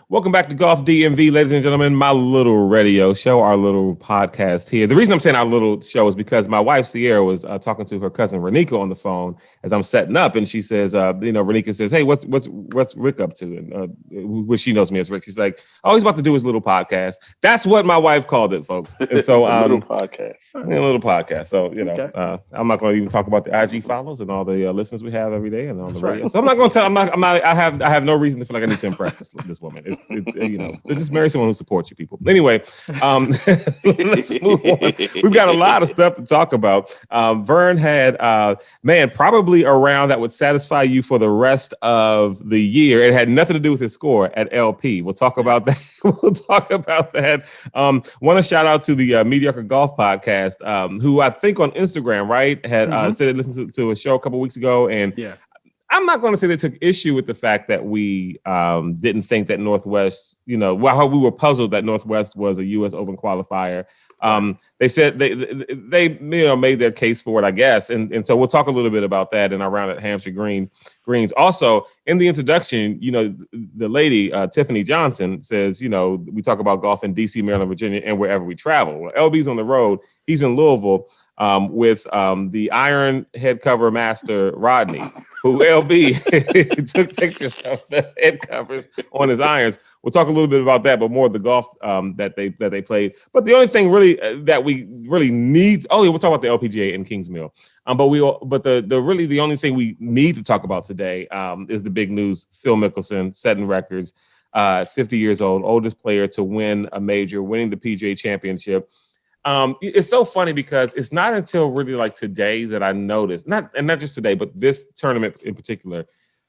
Welcome back to Golf DMV, ladies and gentlemen. My little radio show, our little podcast here. The reason I'm saying our little show is because my wife Sierra was talking to her cousin Renika on the phone as I'm setting up, and she says, Renika says, "Hey, what's Rick up to?" And which she knows me as Rick. She's like, "Oh, he's about to do his little podcast." That's what my wife called it, folks. And so, little podcast, a little podcast. So Okay. I'm not going to even talk about the IG follows and all the listeners we have every day and on That's the radio. right. So I'm not going to tell. I'm not. I have no reason to feel like I need to impress this woman. Just marry someone who supports you, people. Anyway, let's move on. We've got a lot of stuff to talk about. Vern had, probably a round that would satisfy you for the rest of the year. It had nothing to do with his score at LP. We'll talk about that. Want to shout out to the Mediocre Golf Podcast, who I think on Instagram, right, had said they listened to a show a couple weeks ago, and I'm not going to say they took issue with the fact that we didn't think that Northwest, while we were puzzled that Northwest was a U.S. Open qualifier. They said they made their case for it, I guess. And so we'll talk a little bit about that in our round at Hampshire Greens. Also, in the introduction, the lady, Tiffany Johnson, says, we talk about golf in D.C., Maryland, Virginia, and wherever we travel. Well, LB's on the road. He's in Louisville. With the iron head cover master Rodney, who LB took pictures of the head covers on his irons. We'll talk a little bit about that, but more of the golf that they played. But the only thing really that we really need, we'll talk about the LPGA in Kingsmill. The only thing we need to talk about today is the big news: Phil Mickelson setting records, 50 years old, oldest player to win a major, winning the PGA Championship. It's so funny because it's not until really like today that I noticed, not just today, but this tournament in particular,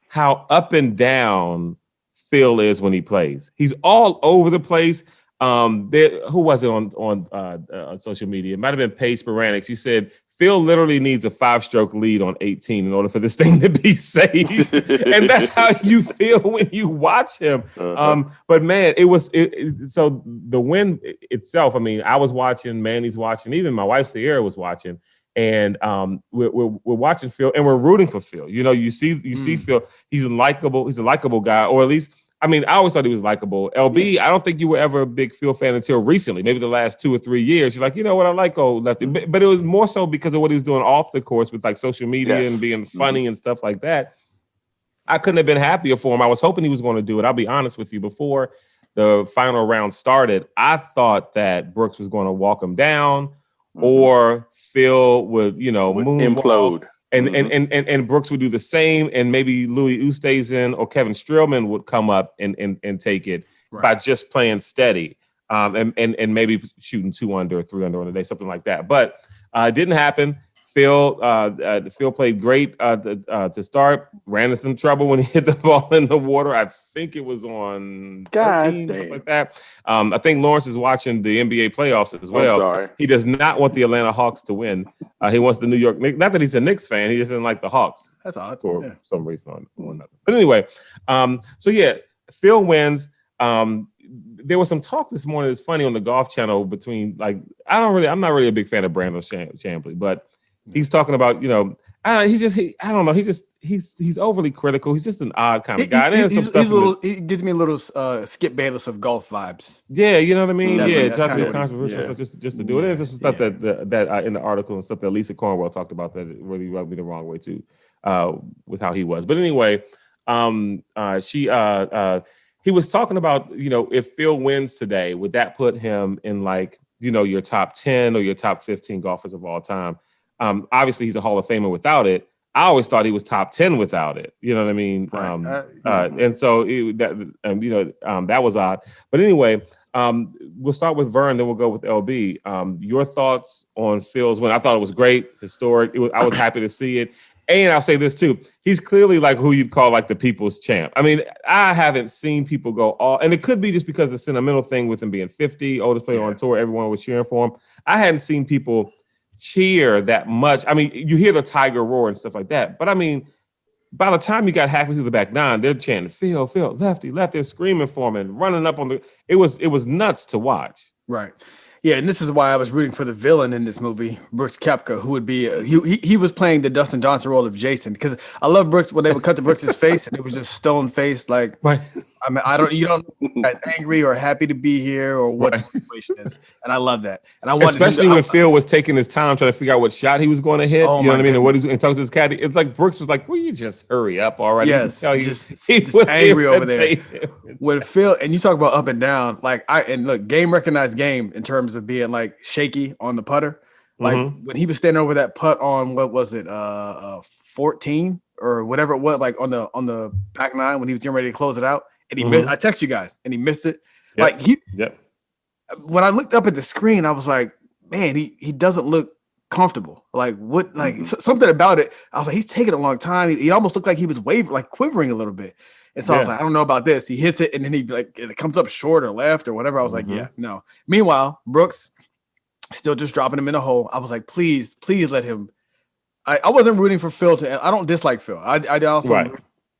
how up and down Phil is when he plays. He's all over the place. Who was it on social media? It might have been Paige Sporanics. She said Phil literally needs a 5-stroke lead on 18 in order for this thing to be safe. And that's how you feel when you watch him. But man, so the win itself, I mean, I was watching, Manny's watching, even my wife Sierra was watching. And we're watching Phil and we're rooting for Phil. You see Phil, he's a likable guy, or at least, I mean, I always thought he was likable. LB, I don't think you were ever a big Phil fan until recently, maybe the last 2 or 3 years. You're like, you know what, I like old Lefty. But it was more so because of what he was doing off the course with like social media and being funny and stuff like that. I couldn't have been happier for him. I was hoping he was going to do it. I'll be honest with you. Before the final round started, I thought that Brooks was going to walk him down or Phil would implode. And Brooks would do the same, and maybe Louis Oosthuizen or Kevin Streelman would come up and take it by just playing steady, and maybe shooting 2 under or 3 under on the day, something like that. But it didn't happen. Phil played great to start. Ran into some trouble when he hit the ball in the water. I think it was on 13, something like that. I think Lawrence is watching the NBA playoffs as well. I'm sorry. He does not want the Atlanta Hawks to win. He wants the New York Knicks. Not that he's a Knicks fan. He just doesn't like the Hawks. That's odd. For some reason or another. But anyway, Phil wins. There was some talk this morning. It's funny on the Golf Channel between I'm not really a big fan of Brandon Chambly, but he's talking about, he's overly critical. He's just an odd kind of guy. He gives me a little Skip Bayless of golf vibes. Yeah, you know what I mean? Definitely, Try to be controversial stuff just to do it. There's some stuff that in the article and stuff that Lisa Cornwell talked about that really rubbed me the wrong way too, with how he was. But anyway, he was talking about, if Phil wins today, would that put him in your top 10 or your top 15 golfers of all time? Obviously, he's a Hall of Famer without it. I always thought he was top 10 without it. You know what I mean? Right. And so that was odd. But anyway, we'll start with Vern, then we'll go with LB. Your thoughts on Phil's win? I thought it was great, historic. I was happy to see it. And I'll say this too. He's clearly like who you'd call like the people's champ. I mean, I haven't seen people go all, and it could be just because of the sentimental thing with him being 50, oldest player on tour, everyone was cheering for him. I hadn't seen people cheer that much. I mean, you hear the Tiger roar and stuff like that, but I mean, by the time you got halfway through the back nine, they're chanting Phil, Lefty, they're screaming for him and running up on it was nuts to watch. Right. Yeah, and this is why I was rooting for the villain in this movie, Brooks Koepka, who would be he was playing the Dustin Johnson role of Jason, because I love Brooks when they would cut to Brooks's face and it was just stone face, like Right. I mean, you don't know if the guy's angry or happy to be here or what the situation is, and I love that. And I wanted especially when Phil was taking his time trying to figure out what shot he was going to hit. Oh, you know what I mean? goodness. And what he's going to talk to his caddy. It's like Brooks was like, "Will you just hurry up already?" Yes, he just was angry over there. irritated. When Phil, and you talk about up and down, like look, game recognized game in terms of being like shaky on the putter. Like when he was standing over that putt on what was it, 14 or whatever it was, like on the back nine when he was getting ready to close it out, and he missed. I text you guys, and he missed it. Yep. Like when I looked up at the screen, I was like, man, he doesn't look comfortable. Like what? Like something about it. I was like, he's taking a long time. He almost looked like he was quivering a little bit. And so I was like, I don't know about this. He hits it, and then it comes up short or left or whatever. I was like, yeah, no. Meanwhile, Brooks still just dropping him in the hole. I was like, please let him. I wasn't rooting for Phil I don't dislike Phil. I also,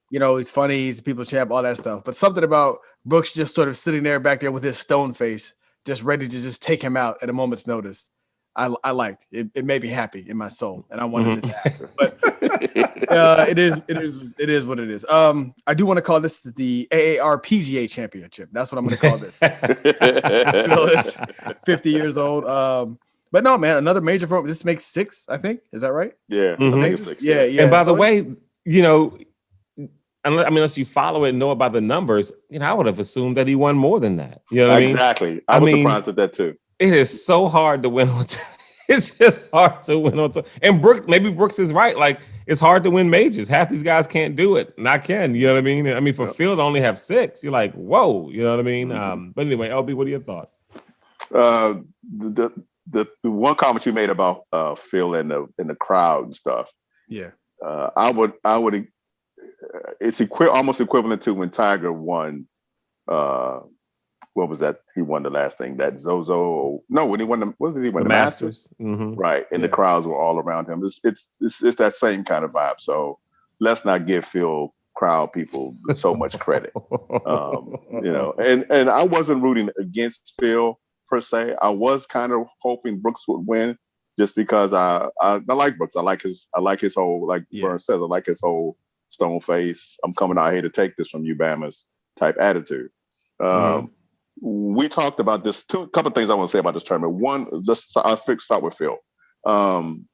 he's funny. He's a people champ, all that stuff. But something about Brooks just sort of sitting there back there with his stone face, just ready to just take him out at a moment's notice. I liked it. It made me happy in my soul, and I wanted it to happen. But it is what it is. I do want to call this the AAR PGA Championship. That's what I'm going to call this. Phil is 50 years old. But no, man, another major for this makes 6. I think, is that right? Yeah, six. Yeah. And by the way, unless you follow it and know about the numbers, I would have assumed that he won more than that. You know what I mean? Exactly. I was surprised at that too. It is so hard to win on. It's just hard to win on. And maybe Brooks is right. Like, it's hard to win majors. Half these guys can't do it, and I can. You know what I mean? I mean, for Phil to only have 6, you're like, whoa. You know what I mean? But anyway, LB, what are your thoughts? The one comment you made about Phil and the crowd and stuff. Yeah. I would. It's almost equivalent to when Tiger won. What was that? He won the last thing. That Zozo. No, when he won the Masters? Right, and the crowds were all around him. It's that same kind of vibe. So let's not give Phil crowd people so much credit. And I wasn't rooting against Phil per se. I was kind of hoping Brooks would win, just because I like Brooks. I like his whole, like Vern says, I like his whole stone face. I'm coming out here to take this from you, Bammers type attitude. We talked about this. Couple of things I want to say about this tournament. One, I'll start with Phil. And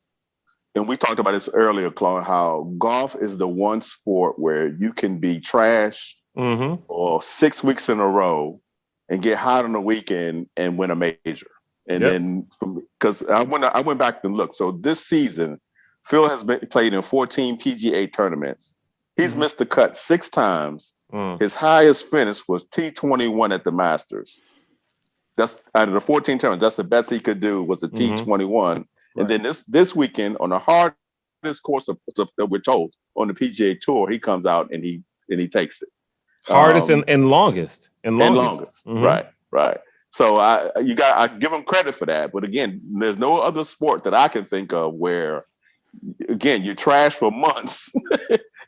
we talked about this earlier, Claude, how golf is the one sport where you can be trash or 6 weeks in a row and get hot on the weekend and win a major. And then, because I went back and looked. So this season, Phil has played in 14 PGA tournaments. He's missed the cut 6 times. His highest finish was T21 at the Masters. That's out of the 14 tournaments. That's the best he could do was a T21. Right. And then this weekend on the hardest course that we're told on the PGA Tour, he comes out and he takes it. Hardest and longest. And longest. Right. So I give him credit for that. But again, there's no other sport that I can think of where, again, you trash for months.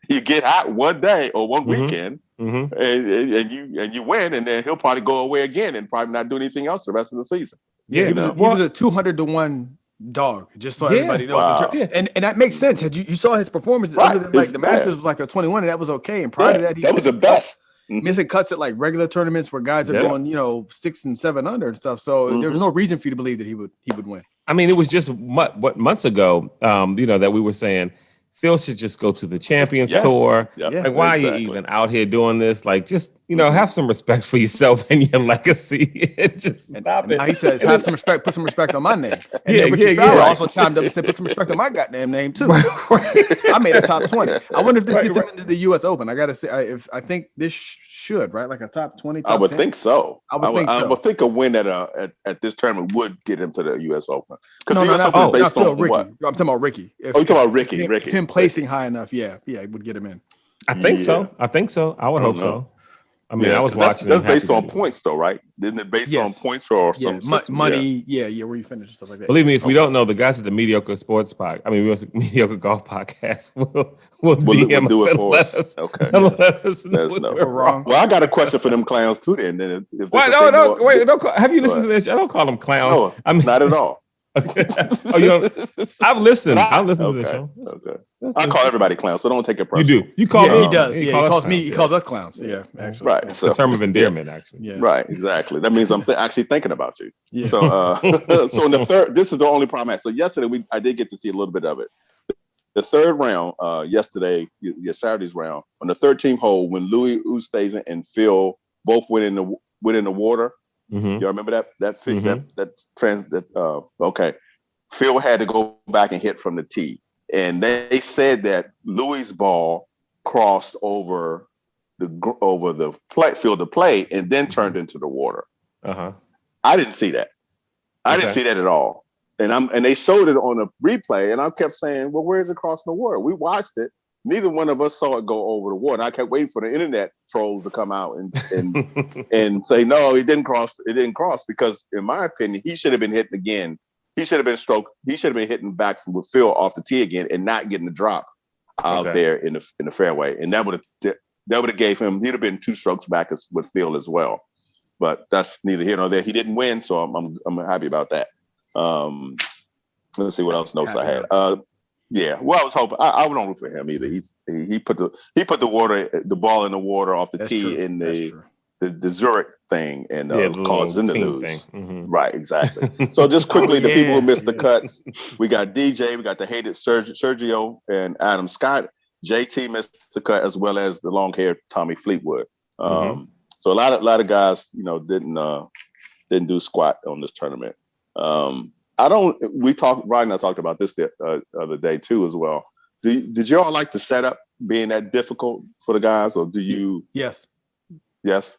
You get hot one day or one weekend, and you win, and then he'll probably go away again and probably not do anything else the rest of the season. Yeah, he was a 200-1 dog, just so everybody knows. Wow. And that makes sense. You saw his performances, other than like the Masters was like a 21, and that was okay. And prior to that, that was the best. Missing cuts at like regular tournaments where guys are going, 6 and 7 under and stuff. So there was no reason for you to believe that he would win. I mean, it was just what months ago, that we were saying Phil should just go to the Champions Tour. Yep. Like, why are you even out here doing this? Like, just, have some respect for yourself and your legacy. Stop it. Now he says, have some respect, put some respect on my name. And Ricky Fowler also chimed up and said, put some respect on my goddamn name too. I made a top 20. I wonder if this gets him into the U.S. Open. I got to say, I think this should, right? Like a top 20, top I would 10? think so. I would think a win at this tournament would get him to the U.S. Open. Not Phil, Ricky. I'm talking about Ricky. You're talking about Ricky. If him placing high enough, it would get him in. I think so. I would hope so. I mean, I was watching. That's based on points, though, right? Isn't it based on points or some system? Money? Yeah, where you finish and stuff like that. Believe me, if we don't know, the guys at the Mediocre Golf Podcast will DM do us it for us. Okay. Let us know if we're wrong. Well, I got a question for them clowns too. Then, if wait, don't call, have you listened to this? I don't call them clowns. No, I mean, not at all. I've listened. I've listened to this show. Okay. I call everybody clowns, so don't take it personally. You do. You call me. He does. He calls me. He calls us clowns. Yeah, actually. Right. So, a term of endearment, actually. Yeah. Right. Exactly. That means I'm actually thinking about you. Yeah. So, so in the third, this is the only problem I had. So yesterday, I did get to see a little bit of it. The third round, yesterday, Saturday's round, on the 13th hole, when Louis Oosthuizen and Phil both went in the water. Mm-hmm. You remember that? Okay. Phil had to go back and hit from the tee, and they said that Louis' ball crossed over the field of play and then turned into the water. Uh-huh. I didn't see that. I didn't see that at all. And they showed it on a replay, and I kept saying, "Well, where's it crossing the water?" We watched it. Neither one of us saw it go over the water. I kept waiting for the internet trolls to come out and and say, "No, it didn't cross. It didn't cross," because, in my opinion, he should have been hitting again. He should have been stroked. He should have been hitting back with Phil off the tee again and not getting the drop out there in the fairway. And that would have gave him. He'd have been 2 strokes back with Phil as well. But that's neither here nor there. He didn't win, so I'm happy about that. Let's see what else notes I had. Yeah, well, I was hoping. I don't root for him either. He put the ball in the water off the tee in the Zurich thing and caused him to lose. Mm-hmm. Right, exactly. So just quickly, the people who missed the cuts, we got DJ, we got the hated Sergio and Adam Scott. JT missed the cut, as well as the long-haired Tommy Fleetwood. So a lot of guys, didn't do squat on this tournament. Ryan and I talked about this the other day too as well. Did y'all like the setup being that difficult for the guys, or do you? Yes. Yes.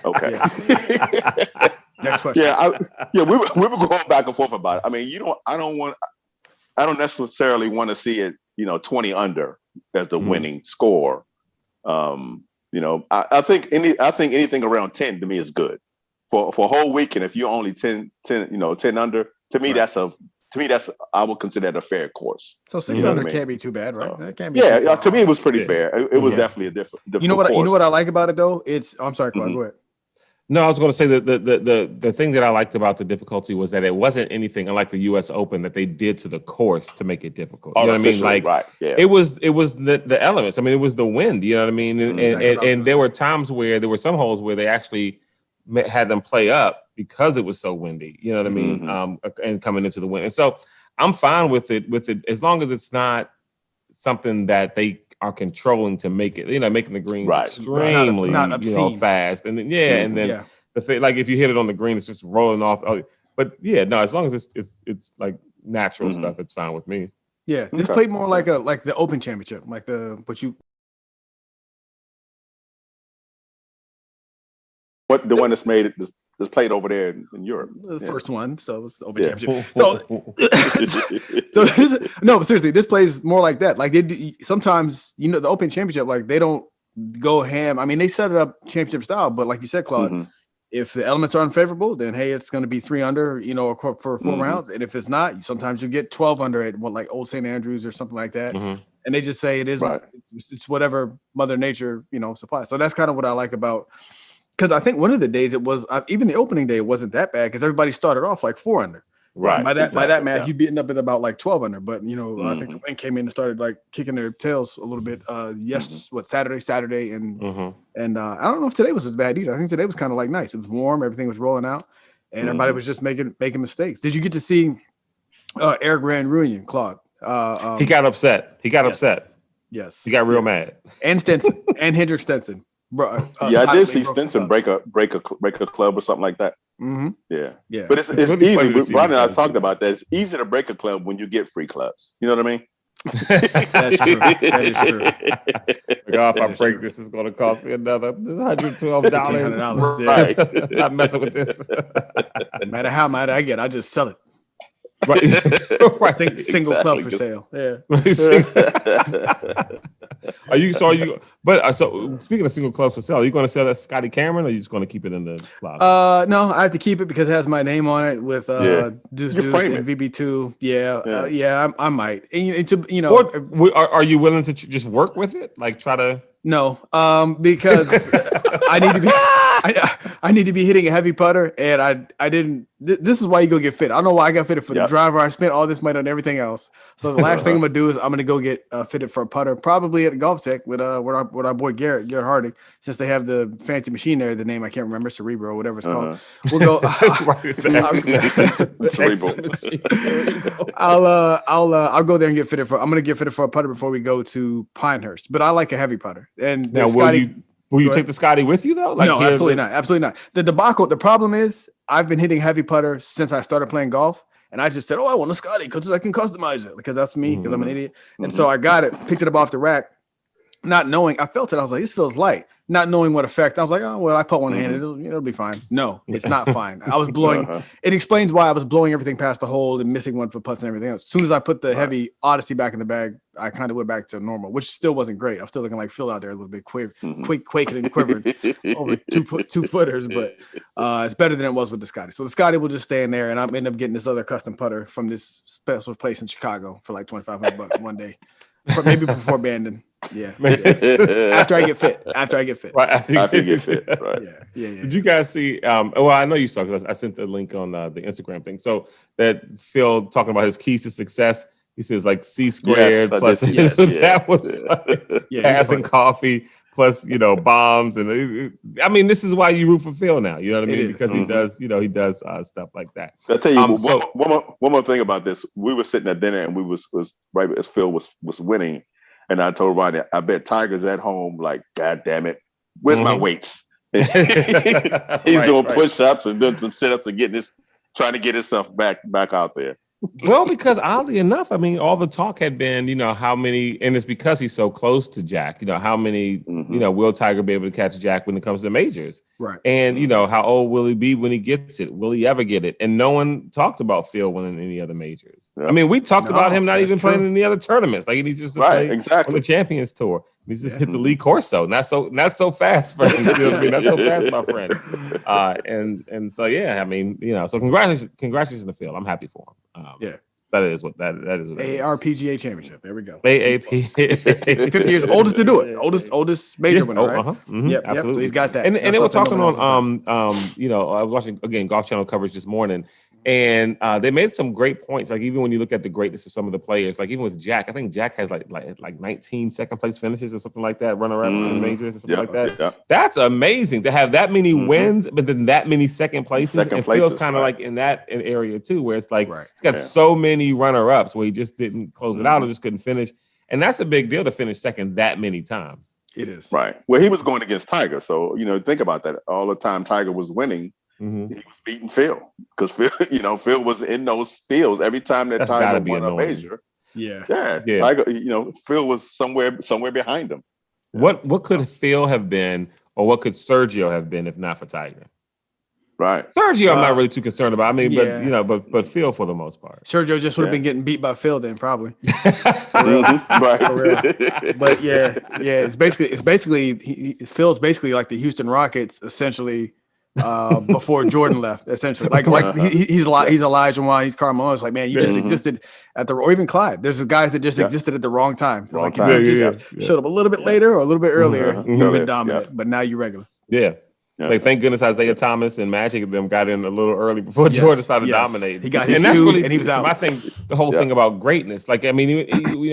Okay. Next question. We were going back and forth about it. I mean, I don't necessarily want to see it, 20 under as the winning score. I think anything around 10 to me is good for a whole weekend. If you're only 10 under, to me that's I would consider that a fair course. So 6 under can't be too bad, right? That can't be to me it was pretty fair. It was definitely a different. You know what I like about it though? I'm sorry, Clark, go ahead. No, I was going to say that the thing that I liked about the difficulty was that it wasn't anything unlike the U.S. Open that they did to the course to make it difficult. You know what I mean? Like, right, yeah. It was the elements. I mean, it was the wind. You know what I mean? And there were times where there were some holes where they actually had them play up because it was so windy. You know what I mean? Mm-hmm. And coming into the wind. And so I'm fine with it as long as it's not something that they are controlling to make it, making the greens extremely not fast, and then and then like if you hit it on the green, it's just rolling off. But as long as it's like natural stuff, it's fine with me. Yeah, this played more like the Open Championship, the one that's made it. That's played over there in Europe. The first one, so it was the Open Championship. But seriously, this plays more like that. Like sometimes, the Open Championship, like they don't go ham. I mean, they set it up championship style, but like you said, Claude, if the elements are unfavorable, then hey, it's going to be 3 under, for 4 rounds. And if it's not, sometimes you get 12 under at like Old St. Andrews or something like that. Mm-hmm. And they just say it is, it's whatever Mother Nature, supplies. So that's kind of what I like about. Because I think one of the days it was even the opening day, it wasn't that bad because everybody started off like 4 under. Right. By that math, you'd be up at about like 12 under. But I think the wind came in and started like kicking their tails a little bit. Saturday, and I don't know if today was as bad either. I think today was kind of like nice. It was warm, everything was rolling out, and everybody was just making mistakes. Did you get to see Eric Van Rooyen, Claude? He got upset. Yes. He got real mad. And Stenson and Hendrik Stenson. I did see Stenson break a club or something like that. Mm-hmm. Yeah. But it's really easy. Brian and I talked about that. It's easy to break a club when you get free clubs. You know what I mean? That's true. That is true. If I break this, it's going to cost me another $112. Right. Not messing with this. No matter how much I get, I just sell it. Right. I think single club for sale. Yeah. Are you? But so speaking of single clubs for sale, are you going to sell that Scotty Cameron, or are you just going to keep it in the closet? No, I have to keep it because it has my name on it with Deuce and VB2. Yeah, I might. Or are you willing to just work with it? Like try to. No, because I need to be. I need to be hitting a heavy putter, and I didn't. This is why you go get fit. I don't know why I got fitted for the driver. I spent all this money on everything else. So the last thing I'm gonna do is I'm gonna go get fitted for a putter, probably at Golf Tech with our boy Garrett Harding, since they have the fancy machine there. The name I can't remember, Cerebro or whatever it's called. We'll go. I'll go there and get fitted for. I'm gonna get fitted for a putter before we go to Pinehurst. But I like a heavy putter. And now, will you take the Scotty with you though? Like no, absolutely not. Absolutely not. The debacle. The problem is I've been hitting heavy putter since I started playing golf, and I just said, "Oh, I want a Scotty because I can customize it because that's me because I'm an idiot." And so I got it, picked it up off the rack, not knowing. I felt it. I was like, "This feels light." Not knowing what effect. I was like, "Oh, well, I put one hand. It'll be fine." No, it's not fine. I was blowing. It explains why I was blowing everything past the hole and missing one for putts and everything else. As soon as I put the heavy Odyssey back in the bag, I kind of went back to normal, which still wasn't great. I'm still looking like Phil out there a little bit quaking and quivering over two footers, but it's better than it was with the Scotty. So the Scotty will just stay in there, and I'm end up getting this other custom putter from this special place in Chicago for like $2,500 one day, maybe before Bandon. Yeah. After I get fit. Right. After you get fit. Right. Yeah. Did you guys see? Well, I know you saw because I sent the link on the Instagram thing. So that Phil talking about his keys to success. He says like C squared plus that was passing coffee plus bombs and I mean this is why you root for Phil now. You know what I mean? Because he does stuff like that. I'll tell you one more thing about this. We were sitting at dinner and we was right as Phil was winning. And I told Rodney, I bet Tiger's at home like, God damn it, where's my weights? He's doing push-ups and doing some sit-ups and trying to get his stuff back out there. Well, because oddly enough, I mean, all the talk had been, how many, and it's because he's so close to Jack, how many, will Tiger be able to catch Jack when it comes to majors? Right. And, how old will he be when he gets it? Will he ever get it? And no one talked about Phil winning any other majors. Yeah. I mean, we talked about him not even playing in any other tournaments. Like, he needs just to play on the Champions Tour. He's just hit the Lee Corso. Not so fast, for him. Not so fast, my friend. And so I mean, so congratulations to Phil. I'm happy for him. That is what ARPGA Championship. There we go. AAP. 50 years oldest to do it. Oldest major winner, right? Yep, absolutely. So he's got that. And they were talking on I was watching again Golf Channel coverage this morning. And they made some great points. Like even when you look at the greatness of some of the players, like even with Jack, I think Jack has like 19 second place finishes or something like that, runner-ups in the majors or something like that. Yeah. That's amazing to have that many wins, but then that many second places. And Phil's kind of like in that area too, where it's like he's got so many runner-ups where he just didn't close it out or just couldn't finish. And that's a big deal to finish second that many times. It is. Right. Well, he was going against Tiger. So, think about that. All the time Tiger was winning, he was beating Phil because Phil was in those fields every time that Tiger won a major. Yeah. Tiger, Phil was somewhere behind him. What could Phil have been, or what could Sergio have been if not for Tiger? Right. Sergio, I'm not really too concerned about. I mean, but Phil for the most part. Sergio just would have been getting beat by Phil then, probably. Right. For real. But it's basically Phil's basically like the Houston Rockets, essentially. Before Jordan left, essentially, he's Elijah Wan, he's Carmelo. It's like, man, you just existed or even Clyde. There's guys that just existed at the wrong time. It's like you just showed up a little bit later or a little bit earlier, you've been dominant, but now you're regular. Yeah. Like, thank goodness Isaiah Thomas and Magic and them got in a little early before Jordan started dominating. He got his two, and he was out. I think the whole thing about greatness, like, I mean,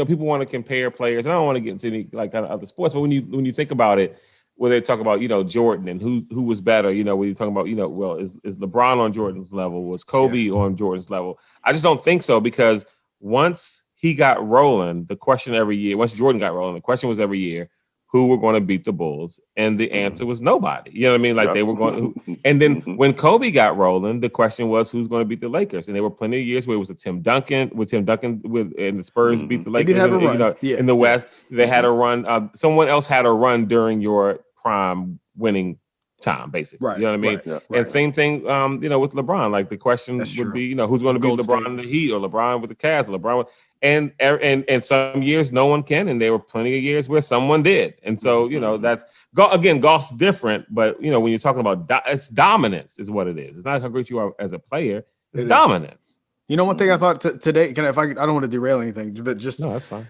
people want to compare players, and I don't want to get into any like kind of other sports, but when you think about it, where they talk about, Jordan and who was better, when you're talking about, well, is LeBron on Jordan's level? Was Kobe on Jordan's level? I just don't think so, because once he got rolling, the question every year, once Jordan got rolling, the question was every year, who were going to beat the Bulls? And the answer was nobody. You know what I mean? Like they were going to, and then when Kobe got rolling, the question was who's going to beat the Lakers? And there were plenty of years where it was Tim Duncan and the Spurs beat the Lakers. They did have a run. In the West. They had a run. Someone else had a run during your prime winning time, basically. Right, You know what I mean? right, and same thing, with LeBron. Like the question would be, who's going to be LeBron in the Heat or LeBron with the Cavs or LeBron and some years no one can, and there were plenty of years where someone did. And so, that's golf's different, but when you're talking about it's dominance is what it is. It's not how great you are as a player, it's dominance. One thing I thought today, I don't want to derail anything, but just no, that's fine.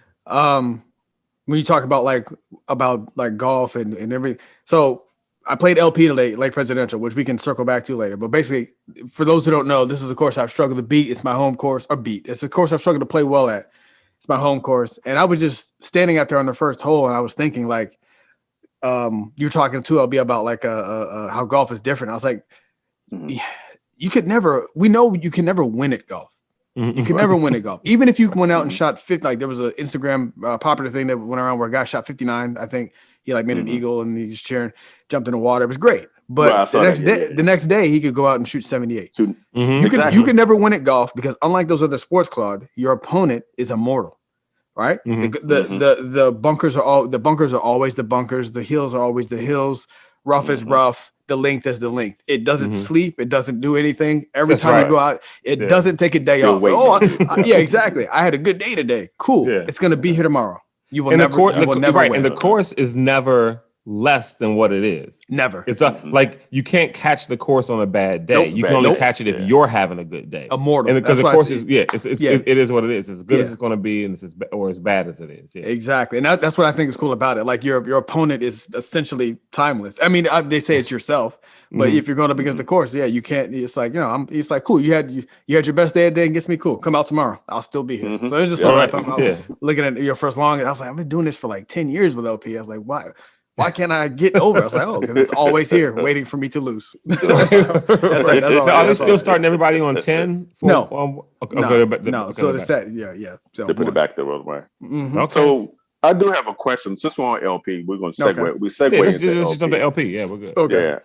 When you talk about like golf and everything. So I played LP today, Lake Presidential, which we can circle back to later. But basically, for those who don't know, this is a course I've struggled to beat. It's my home course, It's a course I've struggled to play well at. It's my home course. And I was just standing out there on the first hole, and I was thinking, like, you're talking to LB about like how golf is different. I was like, you can never win at golf. You can never win at golf. Even if you went out and shot 50, like there was an Instagram popular thing that went around where a guy shot 59. I think he like made an eagle and he's cheering, jumped in the water. It was great. But the next day he could go out and shoot 78. You can never win at golf because unlike those other sports, Claude, your opponent is immortal. Right? The bunkers are always the bunkers, the hills are always the hills, rough is rough, the length is the length. It doesn't sleep, it doesn't do anything. Every time you go out, it doesn't take a day off. Yeah, exactly. I had a good day today. Cool. Yeah. It's gonna be here tomorrow. You will never win. And the course is never less than what it is. Never. It's like you can't catch the course on a bad day. You can only catch it if you're having a good day. Immortal. And because the course is it is what it is. It's as good as it's going to be, and it's as bad as it is. Yeah. Exactly. And that's what I think is cool about it. Like your opponent is essentially timeless. I mean, they say it's yourself, but if you're going up against the course, you can't. It's like it's like cool. You had your best day today, and gets me cool. Come out tomorrow. I'll still be here. So it's just something I thought about looking at your first long. And I was like, I've been doing this for like 10 years with LP. I was like, why? Why can't I get over? I was like, because it's always here waiting for me to lose. Are they still starting everybody on 10? No. So the set, So to put it back the other way. Okay. So I do have a question. Since we're on LP, we're going to segue. Okay. We segue let's jump to LP. Yeah, we're good. Okay. Yeah.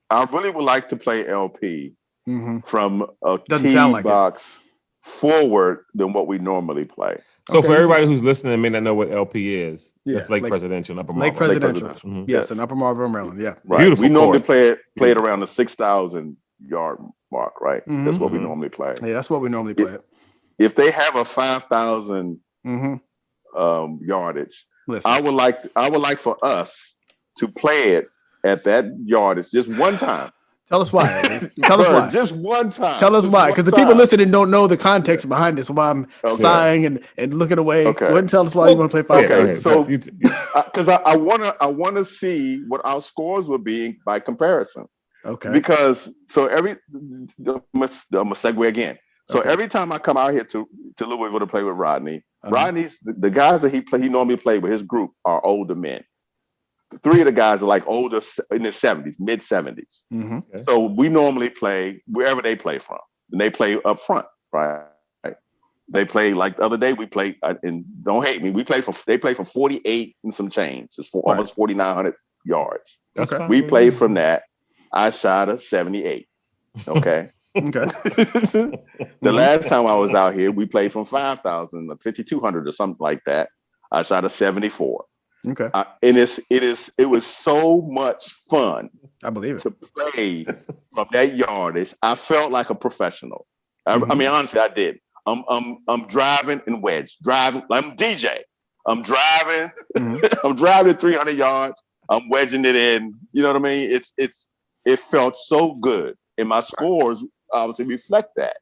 I really would like to play LP from a tee box forward than what we normally play. So for everybody who's listening and may not know what LP is, it's Lake Presidential, Upper Marlboro. Lake Presidential. Yes, in Upper Marlboro, Maryland. Yeah. Right. Beautiful. We normally play it around the 6,000 yard mark, right? That's what we normally play. Yeah, that's what we normally play. If they have a 5,000 yardage, I would like for us to play it at that yardage just one time. Tell us why. Tell us why. Just one time. Tell us why. Because the people listening don't know the context behind this. Why I'm sighing and looking away. Okay. Go ahead and tell us why you want to play 5. Okay. So, because I want to see what our scores would be by comparison. Okay. Because I'm gonna segue again. So every time I come out here to Louisville to play with Rodney, Rodney's the guys that he normally played with, his group are older men. 3 of the guys are like older in their 70s, mid 70s. Okay. So we normally play wherever they play from, and they play up front, right? They play like the other day. We played, and don't hate me. They play from 48 and some change. It's almost 4,900 yards. Okay. We played from that. I shot a 78. Okay. Okay. The last time I was out here, we played from 5,000 or 5,200 or something like that. I shot a 74. Okay. And it was so much fun. I believe it. To play from that yardage. I felt like a professional. I mean, honestly, I did. I'm driving and wedge. I'm DJ. I'm driving. I'm driving 300 yards. I'm wedging it in. You know what I mean? It felt so good, and my scores obviously reflect that.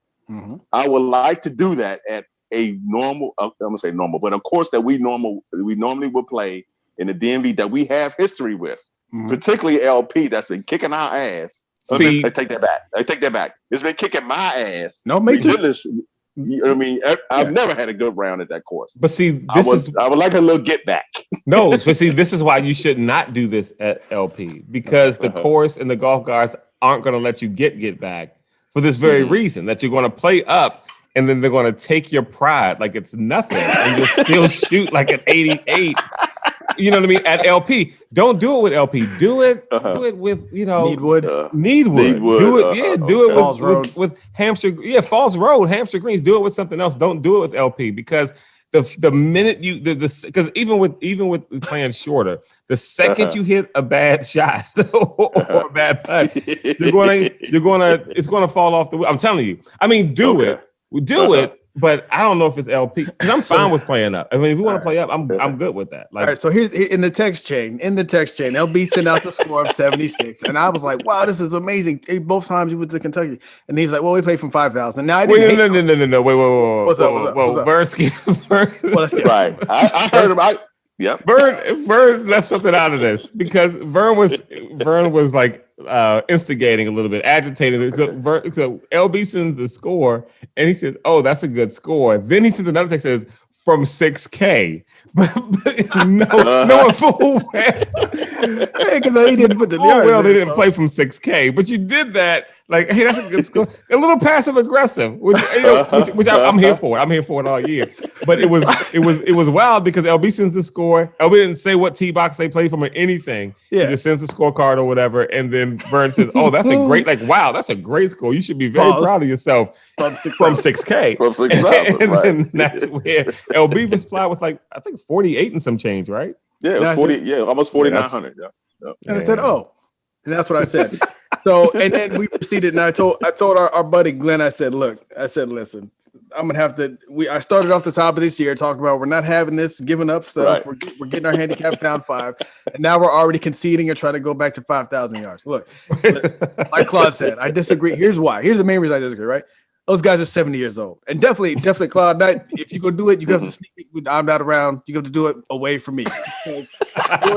I would like to do that at a normal. I'm gonna say normal, but of course that we normally would play in the DMV that we have history with, particularly LP that's been kicking our ass. I take that back. It's been kicking my ass. No, me too. You know what I mean? I've never had a good round at that course. But see, I would like a little get back. No, but see, this is why you should not do this at LP, because the course and the golf guys aren't going to let you get back for this very reason, that you're going to play up and then they're going to take your pride like it's nothing and you'll still shoot like an 88. You know what I mean? At LP, don't do it with LP. Do it with Needwood. Do it. Do it with Hampshire. Yeah, Falls Road, Hampshire Greens. Do it with something else. Don't do it with LP, because the minute you because even with playing shorter, the second you hit a bad shot or a bad putt, it's gonna fall off the wheel. I'm telling you. I mean, do it, but I don't know if it's LP because I'm fine with playing up. I mean, if you want to play up, I'm good with that. Like, all right, so here's in the text chain, LB sent out the score of 76, and I was like, wow, this is amazing. Both times he went to Kentucky, and he was like, well, we played from 5,000. Now I didn't. No, wait. What's up? Vern, well, let's get right. I heard him. Yep. Vern left something out of this because Vern was like instigating a little bit, agitating. So LB sends the score, and he says, "Oh, that's a good score." Then he sends another text that says, "From 6K," but no full well. Because he didn't put the they didn't play from 6K, but you did that. Like, hey, that's a good score. A little passive aggressive, which I'm here for. I'm here for it all year. But it was wild because LB sends the score. LB didn't say what tee box they played from or anything. Yeah. He just sends a scorecard or whatever, and then Vern says, "Oh, that's a great that's a great score. You should be very proud of yourself from 6K." From 6,000, and right. then that's where LB replied with like I think 48 and some change, right? Yeah, it was 40. Almost 4,900. Yeah. And I said, "Oh," and that's what I said. So, and then we proceeded, and I told our buddy Glenn, I said, listen, I'm gonna have to. I started off the top of this year talking about we're not having this, giving up stuff. Right. We're getting our handicaps down 5, and now we're already conceding and trying to go back to 5,000 yards. Look, like Claude said, I disagree. Here's why. Here's the main reason I disagree. Right. Those guys are 70 years old, and definitely, Claude. If you go do it, you have to sneak it. I'm not around. You have to do it away from me. You're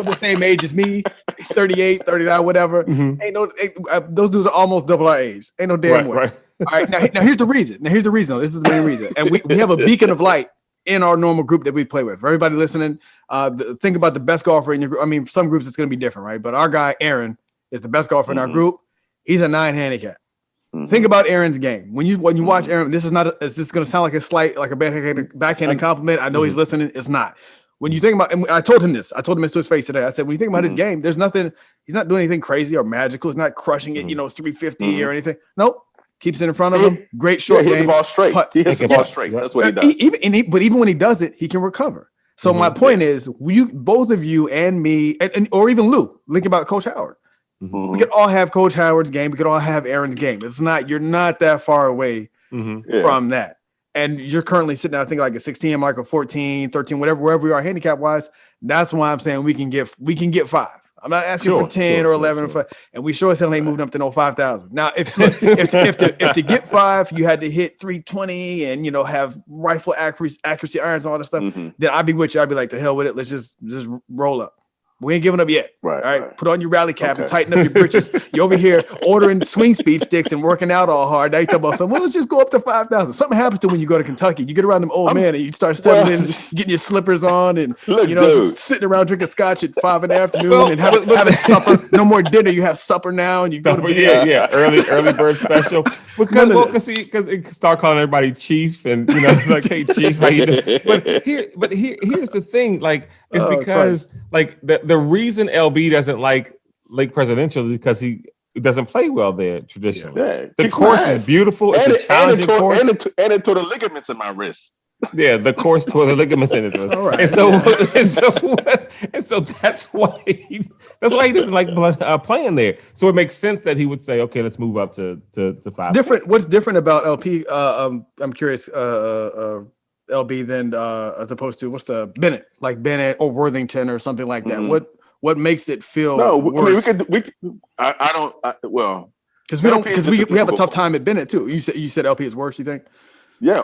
the same age as me, 38, 39, whatever. Mm-hmm. Those dudes are almost double our age. Ain't no damn way. Right. All right, now here's the reason. This is the main reason, and we have a beacon of light in our normal group that we play with. For everybody listening, think about the best golfer in your group. I mean, for some groups it's going to be different, right? But our guy Aaron is the best golfer in our group. He's a 9 handicap. Think about Aaron's game. When you watch Aaron, this is going to sound like a backhanded compliment. I know he's listening. It's not. When you think about, and I told him this to his face today. I said, when you think about his game, there's nothing. He's not doing anything crazy or magical. He's not crushing it. 350 or anything. Nope. Keeps it in front of him. Great short game. He hits the ball straight. Putts. He hits the ball straight. That's what he does. But even when he does it, he can recover. So my point is, both of you and me, or even Lou, think about Coach Howard. We could all have Coach Howard's game. We could all have Aaron's game. You're not that far away from that. And you're currently sitting at, I think, like a 16, like a 14, 13, wherever we are handicap wise. That's why I'm saying we can get 5. I'm not asking for 10 or 11 or 5. And we sure as hell ain't moving up to no 5,000. Now, if to get 5, you had to hit 320 and have rifle accuracy irons and all that stuff, then I'd be with you. I'd be like, to hell with it. Let's just roll up. We ain't giving up yet. Right. All right. Put on your rally cap and tighten up your britches. You're over here ordering swing speed sticks and working out all hard. Now you talk about something. Well, let's just go up to 5,000. Something happens to when you go to Kentucky. You get around them old men and you start settling in, getting your slippers on and sitting around drinking scotch at 5 in the afternoon and having supper. No more dinner. You have supper now and you go to bed. Yeah. Early bird special. Because start calling everybody chief and like, hey chief, how you doing? But here's the thing, like it's because like the reason LB doesn't like Lake Presidential is because he doesn't play well there traditionally. Yeah. The course is beautiful. It's a challenging course. And it tore the ligaments in my wrist. Yeah, the course tore the ligaments in it. Right. And so that's why he doesn't like playing there. So it makes sense that he would say, okay, let's move up to 5. What's different about LP? I'm curious, LB than as opposed to what's the Bennett, like Bennett or Worthington or something like that. What makes it feel worse? I don't. Because we have a tough time at Bennett too. You said LP is worse. You think? Yeah.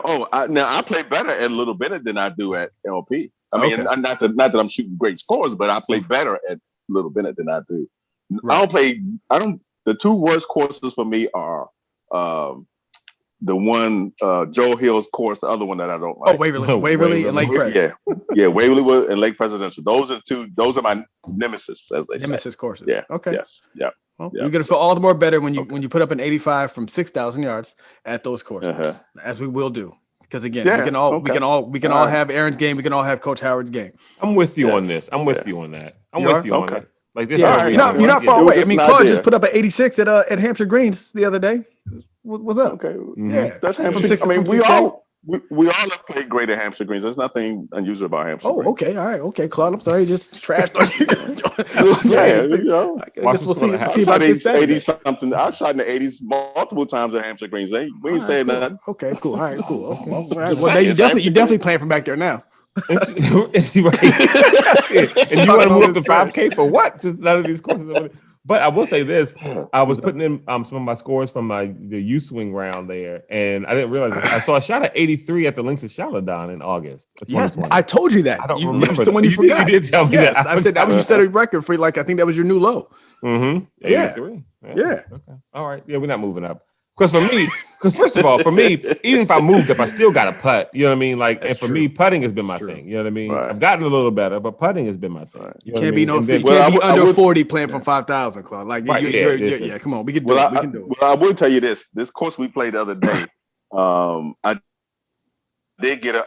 Now I play better at Little Bennett than I do at LP. I mean, not that I'm shooting great scores, but I play better at Little Bennett than I do. Right. The 2 worst courses for me are the one Joe Hill's course, the other one that I don't like. Waverly and Lake Pres. Yeah, Waverly and Lake Presidential. Those are my nemesis, as they say. Nemesis courses. Yeah. Okay. Yes. Yeah. Well, you're gonna feel all the more better when you put up an 85 from 6,000 yards at those courses, as we will do. Because again, we can all have Aaron's game. We can all have Coach Howard's game. I'm with you on this. I'm with you on that. I'm with you on that. Like this. Yeah, you're not far away. I mean, Claude just put up an 86 at Hampshire Greens the other day. What's up? Okay. Yeah, that's Hampshire. I mean, we all have played great at Hampshire Greens. There's nothing unusual about Hampshire Greens. Okay, all right, okay, Claude. I'm sorry, just trashed on you. I guess we'll see about this 80 something. I've shot in the 80s multiple times at Hampshire Greens. We ain't saying nothing. Okay, cool. All right, cool. Okay. All right. Well, now you definitely playing from back there now. And you want to move up to 5K for what? Since none of these courses. But I will say this: I was putting in some of my scores from the U swing round there, and I didn't realize it. I saw a shot at 83 at the Links of Shaladon in August. Yes, I told you that. I don't remember. That's the one you forgot. You did tell me that. I said that was you set a record for. Like I think that was your new low. 83. Yeah. Okay. All right. Yeah, we're not moving up. Because first of all, for me, even if I moved up, I still got to putt. You know what I mean? Like, and for me, putting has been my thing. You know what I mean? Right. I've gotten a little better, but putting has been my thing. You can't be under 40 playing from 5,000, Claude. Like, yeah. Come on, we can do it. We can do it. Well, I will tell you this. This course we played the other day, I did get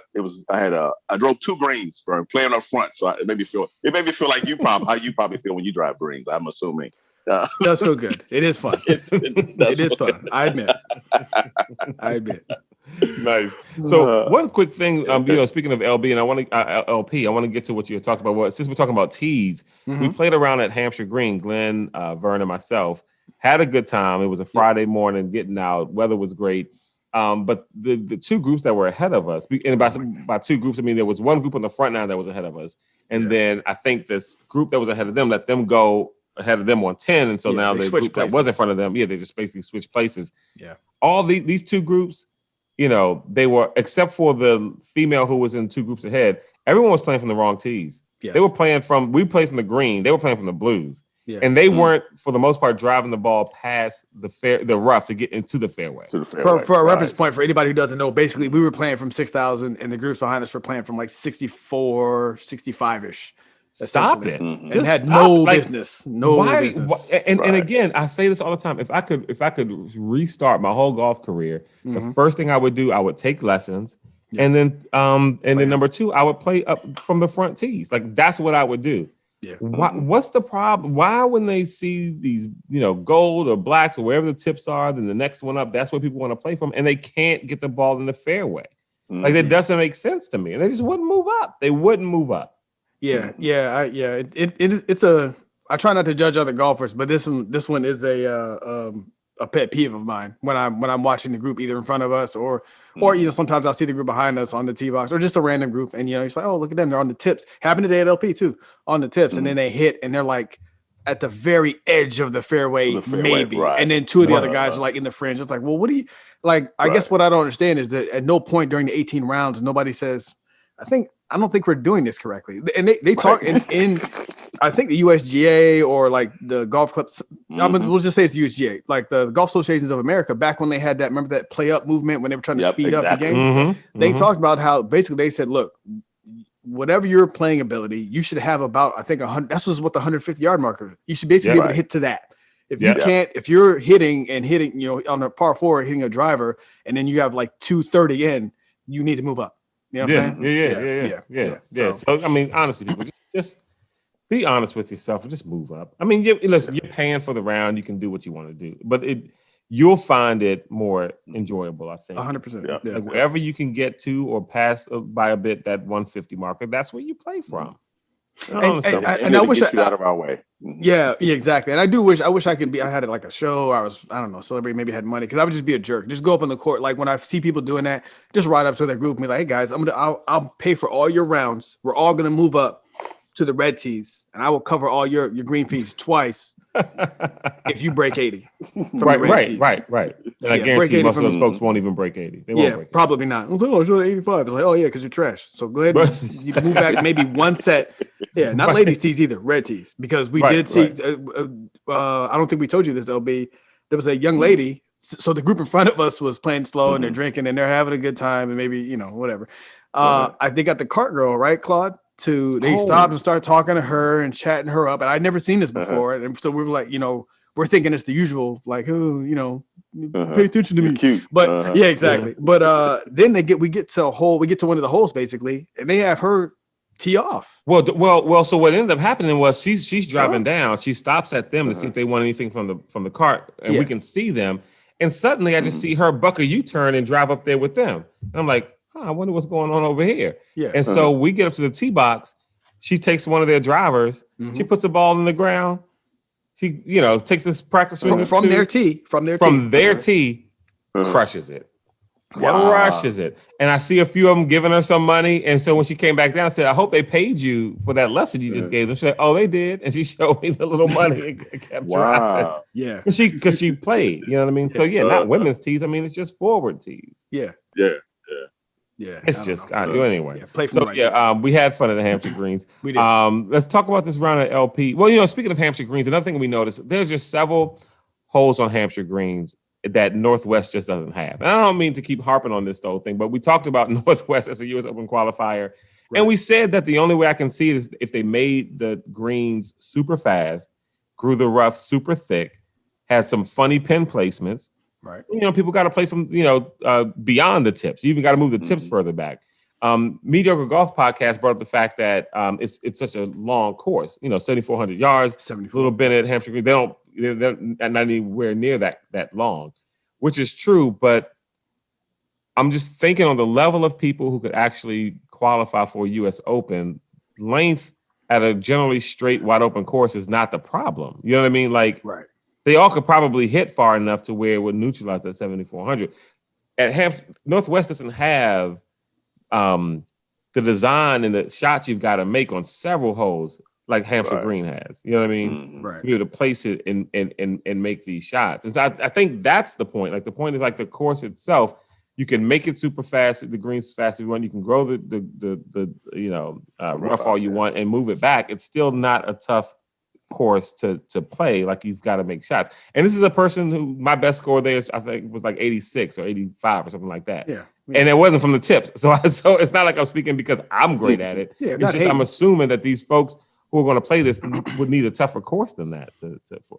I drove 2 greens for playing up front, so it made me feel like how you probably feel when you drive greens. I'm assuming. It does feel good. It is fun. It is fun. I admit. Nice. So one quick thing, speaking of LB, and I want to LP, I want to get to what you talked about. Since we're talking about tees, we played around at Hampshire Green. Glenn, Vern, and myself had a good time. It was a Friday morning, getting out. Weather was great. But the 2 groups that were ahead of us, and by 2 groups, I mean there was one group on the front nine that was ahead of us, and then I think this group that was ahead of them let them go ahead of them on 10, and so now the group that was in front of them, they just basically switched places. Yeah, all these 2 groups, they were, except for the female who was in 2 groups ahead, everyone was playing from the wrong tees. Yes. They were we played from the green, they were playing from the blues. Yeah. And they weren't, for the most part, driving the ball past the rough to get into the fairway. For a reference point, for anybody who doesn't know, basically we were playing from 6,000, and the groups behind us were playing from like 64, 65-ish. Stop it! And had no business. Business. And again, I say this all the time. If I could restart my whole golf career, the first thing I would do, I would take lessons, and then number 2, I would play up from the front tees. Like that's what I would do. Yeah. What's the problem? Why, when they see these, gold or blacks or wherever the tips are, then the next one up, that's where people want to play from, and they can't get the ball in the fairway. Like it doesn't make sense to me, and they just wouldn't move up. They wouldn't move up. It's I try not to judge other golfers, but this one is a pet peeve of mine when I'm watching the group either in front of us or sometimes I'll see the group behind us on the tee box or just a random group, and it's like, oh, look at them, they're on the tips. Happened today at LP too, on the tips, and then they hit and they're like at the very edge of the fairway, maybe, right. And then 2 of the other guys are like in the fringe. It's like, well, what do you like? I guess what I don't understand is that at no point during the 18 rounds nobody says, I don't think we're doing this correctly. And they talk in I think the USGA or like the golf clubs. We'll just say it's USGA, like the Golf Associations of America, back when they had that, remember that play up movement when they were trying to speed up the game? They talked about how basically they said, look, whatever your playing ability, you should have about, I think 100, that's what the 150-yard marker. You should basically be able to hit to that. If you can't, if you're hitting, on a par 4, hitting a driver, and then you have like 230 in, you need to move up. You know what I'm saying? Yeah. So I mean, honestly, people, just be honest with yourself and just move up. I mean, listen, you're paying for the round. You can do what you want to do, but you'll find it more enjoyable, I think. 100%. Like wherever you can get to or pass by a bit that 150 marker, that's where you play from. And I wish out of our way. Yeah, exactly. And I wish I could be. I had like a show. I don't know, celebrity. Maybe had money because I would just be a jerk. Just go up on the court. Like when I see people doing that, just ride up to their group and be like, "Hey guys, I'll pay for all your rounds. We're all gonna move up to the red tees, and I will cover all your green fees twice if you break 80." Right. And I guarantee most of those folks won't even break 80. They won't break 80. Probably not. I was like, oh, I should 85. It's like, oh yeah, because you're trash. So go ahead and you move back maybe one set. Yeah, not ladies tees either, red tees, because we did see. I don't think we told you this, LB. There was a young lady. So the group in front of us was playing slow and they're drinking and they're having a good time and maybe whatever. They got the cart girl, right, Claude? They stopped and started talking to her and chatting her up, and I'd never seen this before, and so we were like, we're thinking it's the usual, like, oh, pay attention to me. Cute. But yeah, exactly. But then we get to one of the holes basically, and they have her tee off. Well. So what ended up happening was she's driving down. She stops at them to see if they want anything from the cart, and we can see them. And suddenly, I just see her buck a U-turn and drive up there with them. And I'm like, I wonder what's going on over here. Yeah. And so we get up to the tee box. She takes one of their drivers. She puts a ball in the ground. She, takes this practice from their tee, crushes it. Wow. Crushes it. And I see a few of them giving her some money. And so when she came back down, I said, I hope they paid you for that lesson you just gave them. She said, oh, they did. And she showed me the little money and kept driving. Yeah. Because she played, you know what I mean? So not women's tees. I mean, it's just forward tees. Yeah. It's just anyway. Play from we had fun at the Hampshire Greens. We did. Let's talk about this round of LP. Well, speaking of Hampshire Greens, another thing we noticed, there's just several holes on Hampshire Greens that Northwest just doesn't have. And I don't mean to keep harping on this whole thing, but we talked about Northwest as a U.S. Open qualifier. Right. And we said that the only way I can see it is if they made the greens super fast, grew the rough super thick, had some funny pin placements. Right. People got to play from, beyond the tips. You even got to move the tips further back. Mediocre Golf Podcast brought up the fact that it's such a long course, 7,400 yards, Little Bennett, Hampshire Green. They're not anywhere near that long, which is true. But I'm just thinking on the level of people who could actually qualify for a U.S. Open, length at a generally straight, wide open course is not the problem. You know what I mean? Like, right. They all could probably hit far enough to where it would neutralize that 7,400. At Northwest doesn't have the design and the shots you've got to make on several holes like Hampshire Green has. You know what I mean? Right. To be able to place it and make these shots. And so I think that's the point. Like the point is like the course itself, you can make it super fast. The greens fast as you want. You can grow the rough all you want and move it back. It's still not a tough course to play. Like you've got to make shots. And this is a person who my best score there I think was like 86 or 85 or something like that. Yeah. And it wasn't from the tips. So it's not like I'm speaking because I'm great at it. Yeah, it's just I'm assuming that these folks who are going to play this would need a tougher course than that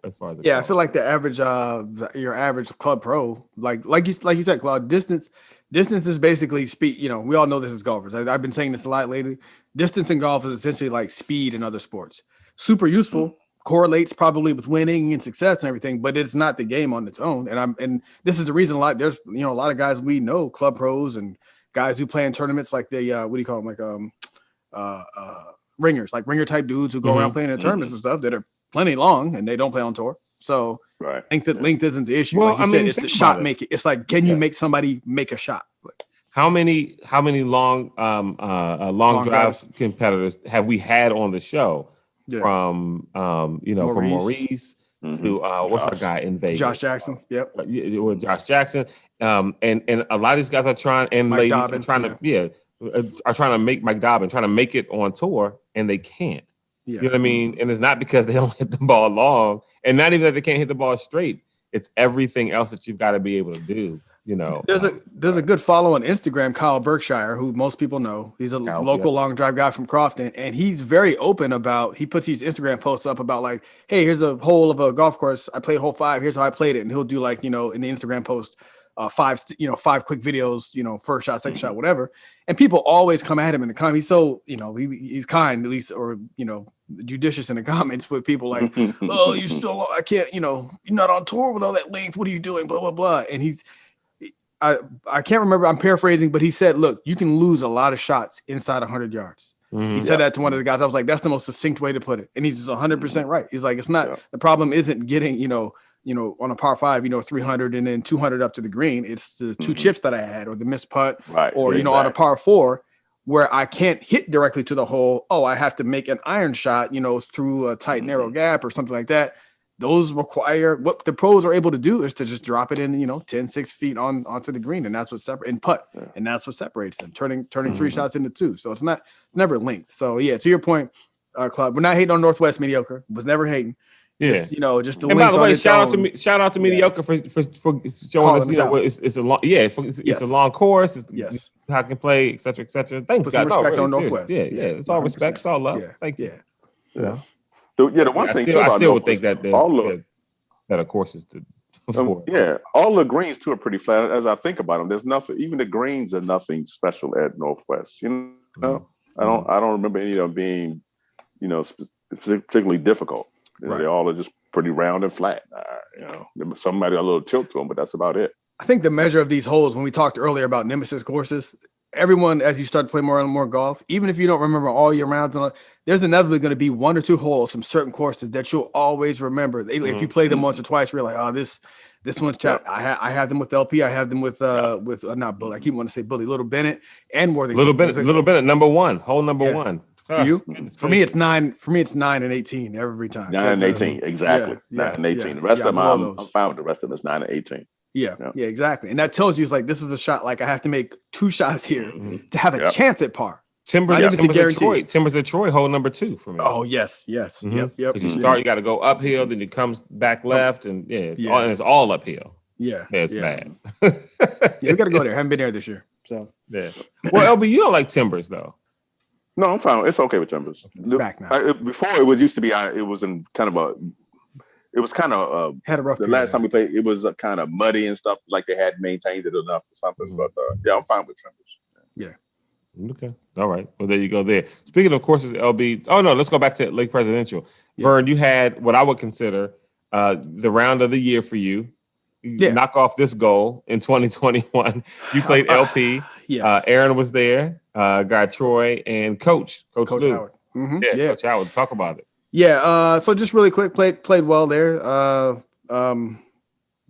as far as I feel like the average your average club pro like you said, Claude, distance is basically speed. We all know this as golfers. I've been saying this a lot lately. Distance in golf is essentially like speed in other sports. Super useful, correlates probably with winning and success and everything, but it's not the game on its own. And this is the reason there's a lot of guys we know, club pros and guys who play in tournaments like the what do you call them, like ringers, like ringer type dudes who go around playing in tournaments and stuff that are plenty long and they don't play on tour. So I think that length isn't the issue. Well, like you said, it's the shot making. It's like, can you make somebody make a shot? How many long drives competitors have we had on the show? Yeah. From Maurice to what's our guy in Vegas? Josh Jackson. Yep. With Josh Jackson. And a lot of these guys are trying, and Mike ladies Dobbin, are trying to make Mike Dobbin, trying to make it on tour, and they can't. Yeah. You know what I mean? And it's not because they don't hit the ball long, and not even that they can't hit the ball straight. It's everything else that you've got to be able to do. There's a good follow on Instagram, Kyle Berkshire, who most people know. He's a local long drive guy from Crofton, and he's very open about. He puts these Instagram posts up about like, hey, here's a hole of a golf course. I played hole 5. Here's how I played it, and he'll do like in the Instagram post, 5 quick videos, first shot, second shot, whatever. And people always come at him in the comments. He's so he's kind at least, or judicious in the comments with people like, oh, you still I can't you're not on tour with all that length. What are you doing? Blah blah blah. And I can't remember. I'm paraphrasing, but he said, look, you can lose a lot of shots inside 100 yards. Mm-hmm. He said that to one of the guys. I was like, that's the most succinct way to put it. And he's just 100% right. He's like, it's not, the problem isn't getting, on a par 5, 300 and then 200 up to the green. It's the 2 chips that I had or the missed putt or, on a par 4 where I can't hit directly to the hole. Oh, I have to make an iron shot, through a tight, narrow gap or something like that. Those require what the pros are able to do is to just drop it in, 10, 6 feet onto the green. And that's what and putt. And that's what separates them, turning 3 shots into 2. So it's never length. So yeah, to your point, Claude, we're not hating on Northwest Mediocre. Was never hating. Just, just the and by the way, shout out to Mediocre for showing us, it's a long, it's a long course. It's how can play, et cetera, et cetera. Thanks, put some respect on Northwest. Yeah. It's all 100%. Respect. It's all love. Thank you. Yeah. The one thing I still would think that that a course is before. All the greens too are pretty flat. As I think about them, there's nothing. Even the greens are nothing special at Northwest. I don't remember any of them being, particularly difficult. They all are just pretty round and flat. Some might have a little tilt to them, but that's about it. I think the measure of these holes, when we talked earlier about Nemesis courses, everyone, as you start to play more and more golf, even if you don't remember all your rounds, there's inevitably going to be 1 or 2 holes from certain courses that you'll always remember. If you play them once or twice, you're like, oh, this one's chat. I have them with LP. I have them with not Bully. I keep wanting to say Bully, Little Bennett and Worthington. Little Bennett, number 1, hole number 1. For you? For me, it's 9. For me, it's 9 and 18 every time. 9 and 18, exactly. 9 and 18. The rest of them, I'm fine with the rest of them. It's 9 and 18. Yeah, exactly. And that tells you it's like this is a shot. Like I have to make 2 shots here to have a chance at par. Timbers at Troy, hole number 2 for me. Oh yes. Yep. Because you start, you got to go uphill, then it comes back left, and it's all uphill. It's bad. We got to go there. Haven't been there this year, so yeah. Well, LB, you don't like Timbers though. No, I'm fine. It's okay with Timbers. It's back now. Before it used to be. It was in kind of It was kind of had a rough. The last time we played, it was kind of muddy and stuff. Like they had maintained it enough or something. But I'm fine with Timbers. Yeah. Okay. All right. Well, there you go. There. Speaking of courses, LB. Oh no, let's go back to Lake Presidential. Yeah. Vern, you had what I would consider the round of the year for you. Knock off this goal in 2021. You played LP. Yes. Aaron was there. Guy Troy and Coach Lou. Howard. Mm-hmm. Yeah, Coach Howard. Talk about it. Yeah. So just really quick, played well there.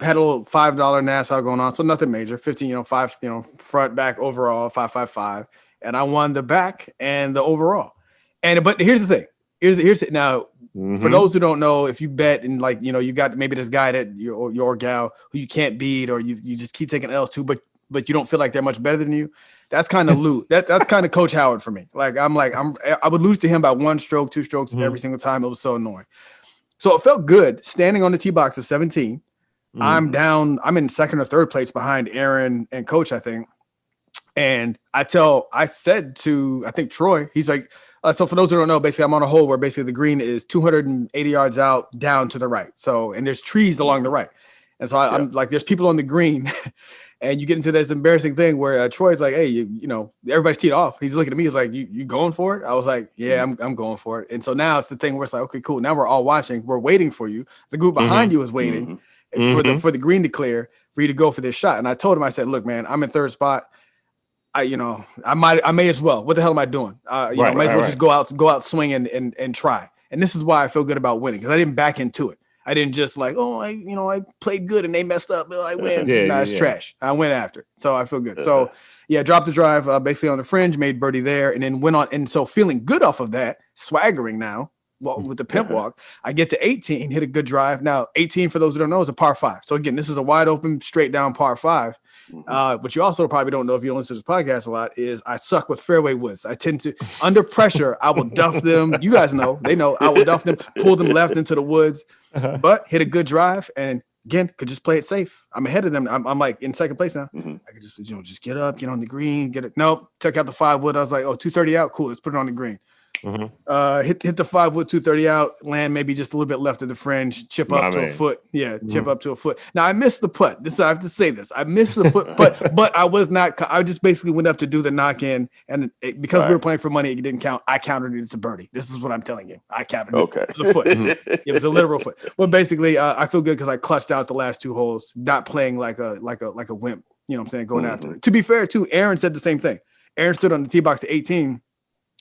Had a little $5 Nassau going on, so nothing major. 15, 5, front back overall 555, and I won the back and the overall. But here's the thing. Here's it now. For those who don't know, if you bet and you got maybe this guy that your gal who you can't beat, or you just keep taking L's too, but you don't feel like they're much better than you. That's kind of loot. That's kind of Coach Howard for me. I would lose to him by 1 stroke, 2 strokes every single time. It was so annoying. So it felt good standing on the tee box of 17. I'm in second or third place behind Aaron and Coach, I think. And I said to, I think Troy, he's like, so for those who don't know, basically I'm on a hole where basically the green is 280 yards out down to the right. So, and there's trees along the right. And so I'm like, there's people on the green. And you get into this embarrassing thing where Troy's like, hey, everybody's teed off. He's looking at me. He's like, you going for it? I was like, yeah, I'm going for it. And so now it's the thing where it's like, okay, cool. Now we're all watching. We're waiting for you. The group behind you is waiting for the green to clear for you to go for this shot. And I told him, I said, look, man, I'm in third spot. I may as well. What the hell am I doing? May as well just go out swinging and try. And this is why I feel good about winning, because I didn't back into it. I didn't just like, I played good and they messed up. I win. It's trash. I went after. So I feel good. So dropped the drive basically on the fringe, made birdie there, and then went on. And so feeling good off of that, swaggering now with the pimp walk, I get to 18, hit a good drive. Now 18, for those who don't know, is a par 5. So again, this is a wide open, straight down par 5. What you also probably don't know if you don't listen to this podcast a lot is I suck with fairway woods. I tend to, under pressure, I will duff them. You guys know, they know, I will duff them, pull them left into the woods, but hit a good drive and again, could just play it safe. I'm ahead of them. I'm like in second place now. I could just get up, get on the green, get it. Nope. Took out the 5 wood. I was like, 230 out. Cool. Let's put it on the green. Hit the 5 wood, 230 out, land maybe just a little bit left of the fringe, chip up to a foot. Chip up to a foot. Now I missed the putt. I have to say this. I missed the foot, but I was not. I just basically went up to do the knock in, and because we were playing for money, it didn't count. I counted it as a birdie. This is what I'm telling you. I counted it. Okay, it was a foot. It was a literal foot. But basically, I feel good because I clutched out the last 2 holes, not playing like a wimp. You know what I'm saying? Going after it. To be fair, too, Aaron said the same thing. Aaron stood on the tee box at 18.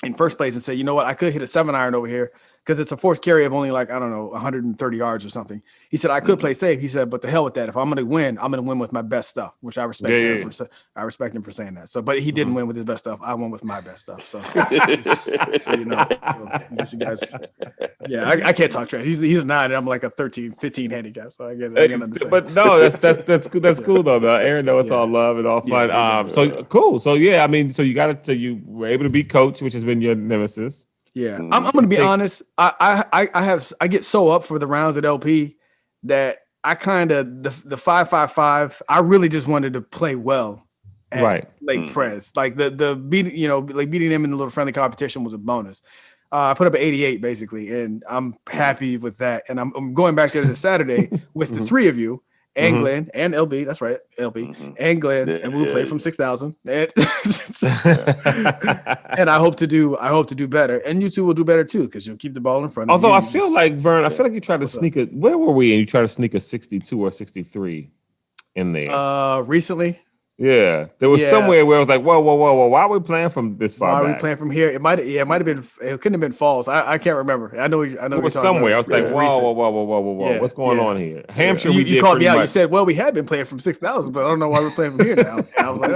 In first place and say, you know what, I could hit a 7-iron over here because it's a forced carry of only 130 yards or something. He said, I could play safe. He said, but the hell with that. If I'm going to win, I'm going to win with my best stuff, which I respect him for. I respect him for saying that. So, but he didn't win with his best stuff. I won with my best stuff. So, so you know, you guys, I can't talk trash. He's 9 and I'm like a 13, 15 handicap. So I get it. But no, that's cool though, man. Aaron, know it's all love and all fun. So cool. So yeah, I mean, so you were able to beat Coach, which has been your nemesis. Yeah, I'm going to be honest. I get so up for the rounds at LP that I kind of the 555. I really just wanted to play well at Lake Pres. Like the beating, like beating them in the little friendly competition was a bonus. I put up an 88 basically, and I'm happy with that. And I'm going back there this Saturday with the 3 of you. And Glenn and LB, that's right, LB and Glenn, and we'll play from 6,000. And, and I hope to do better, and you two will do better too because you'll keep the ball in front. Although I feel like Vern, I feel like you tried to sneak it. Where were we? And you tried to sneak a 62 or 63 in there recently. Yeah, there was somewhere where it was like, whoa, why are we playing from this far back? Why are we playing from here? It might have been. It couldn't have been false. I can't remember. I know. It was somewhere. I was like, whoa, what's going on here? Hampshire, we you called me out. You said, well, we had been playing from 6,000, but I don't know why we're playing from here now. And I was like,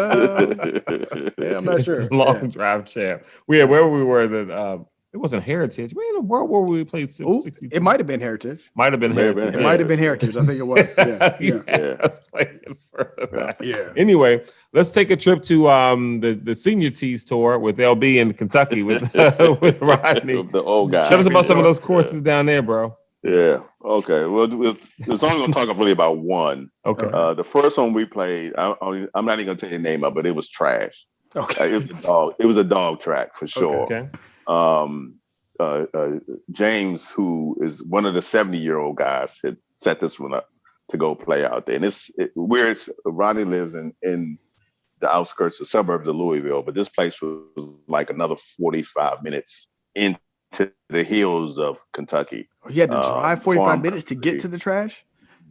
I'm not sure. Long drive champ. Where we were that. It wasn't Heritage. Where in the world were we played 62? It might have been Heritage. Might have been Heritage. It might have been Heritage. I think it was. Yeah. Let's play it further back. Yeah. Anyway, let's take a trip to the Senior Tees tour with LB in Kentucky with Rodney. The old guy. Tell us about some of those courses down there, bro. Yeah. Okay. Well, it's only going to talk really about one. Okay. The first one we played, I'm not even going to tell you the name of it, but it was trash. Okay. It was a dog track for sure. Okay. James, who is one of the 70-year-old guys, had set this one up to go play out there. And Ronnie lives in the outskirts, the suburbs of Louisville, but this place was like another 45 minutes into the hills of Kentucky. You had to drive 45 minutes to get to the trash?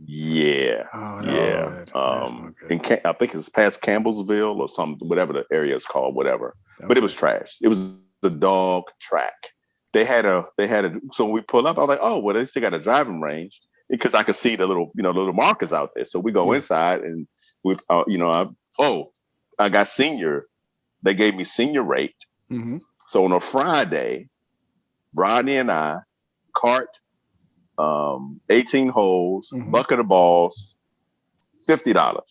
Yeah. Oh, that's not good. I think it's past Campbellsville or something, whatever the area is called, whatever. Okay. But it was trash. It was the dog track. They had a so when we pull up, I was like, oh, well, they still got a driving range because I could see the little markers out there. So we go inside and we I got senior. They gave me senior rate. Mm-hmm. So on a Friday, Rodney and I cart 18 holes, bucket of balls, $50.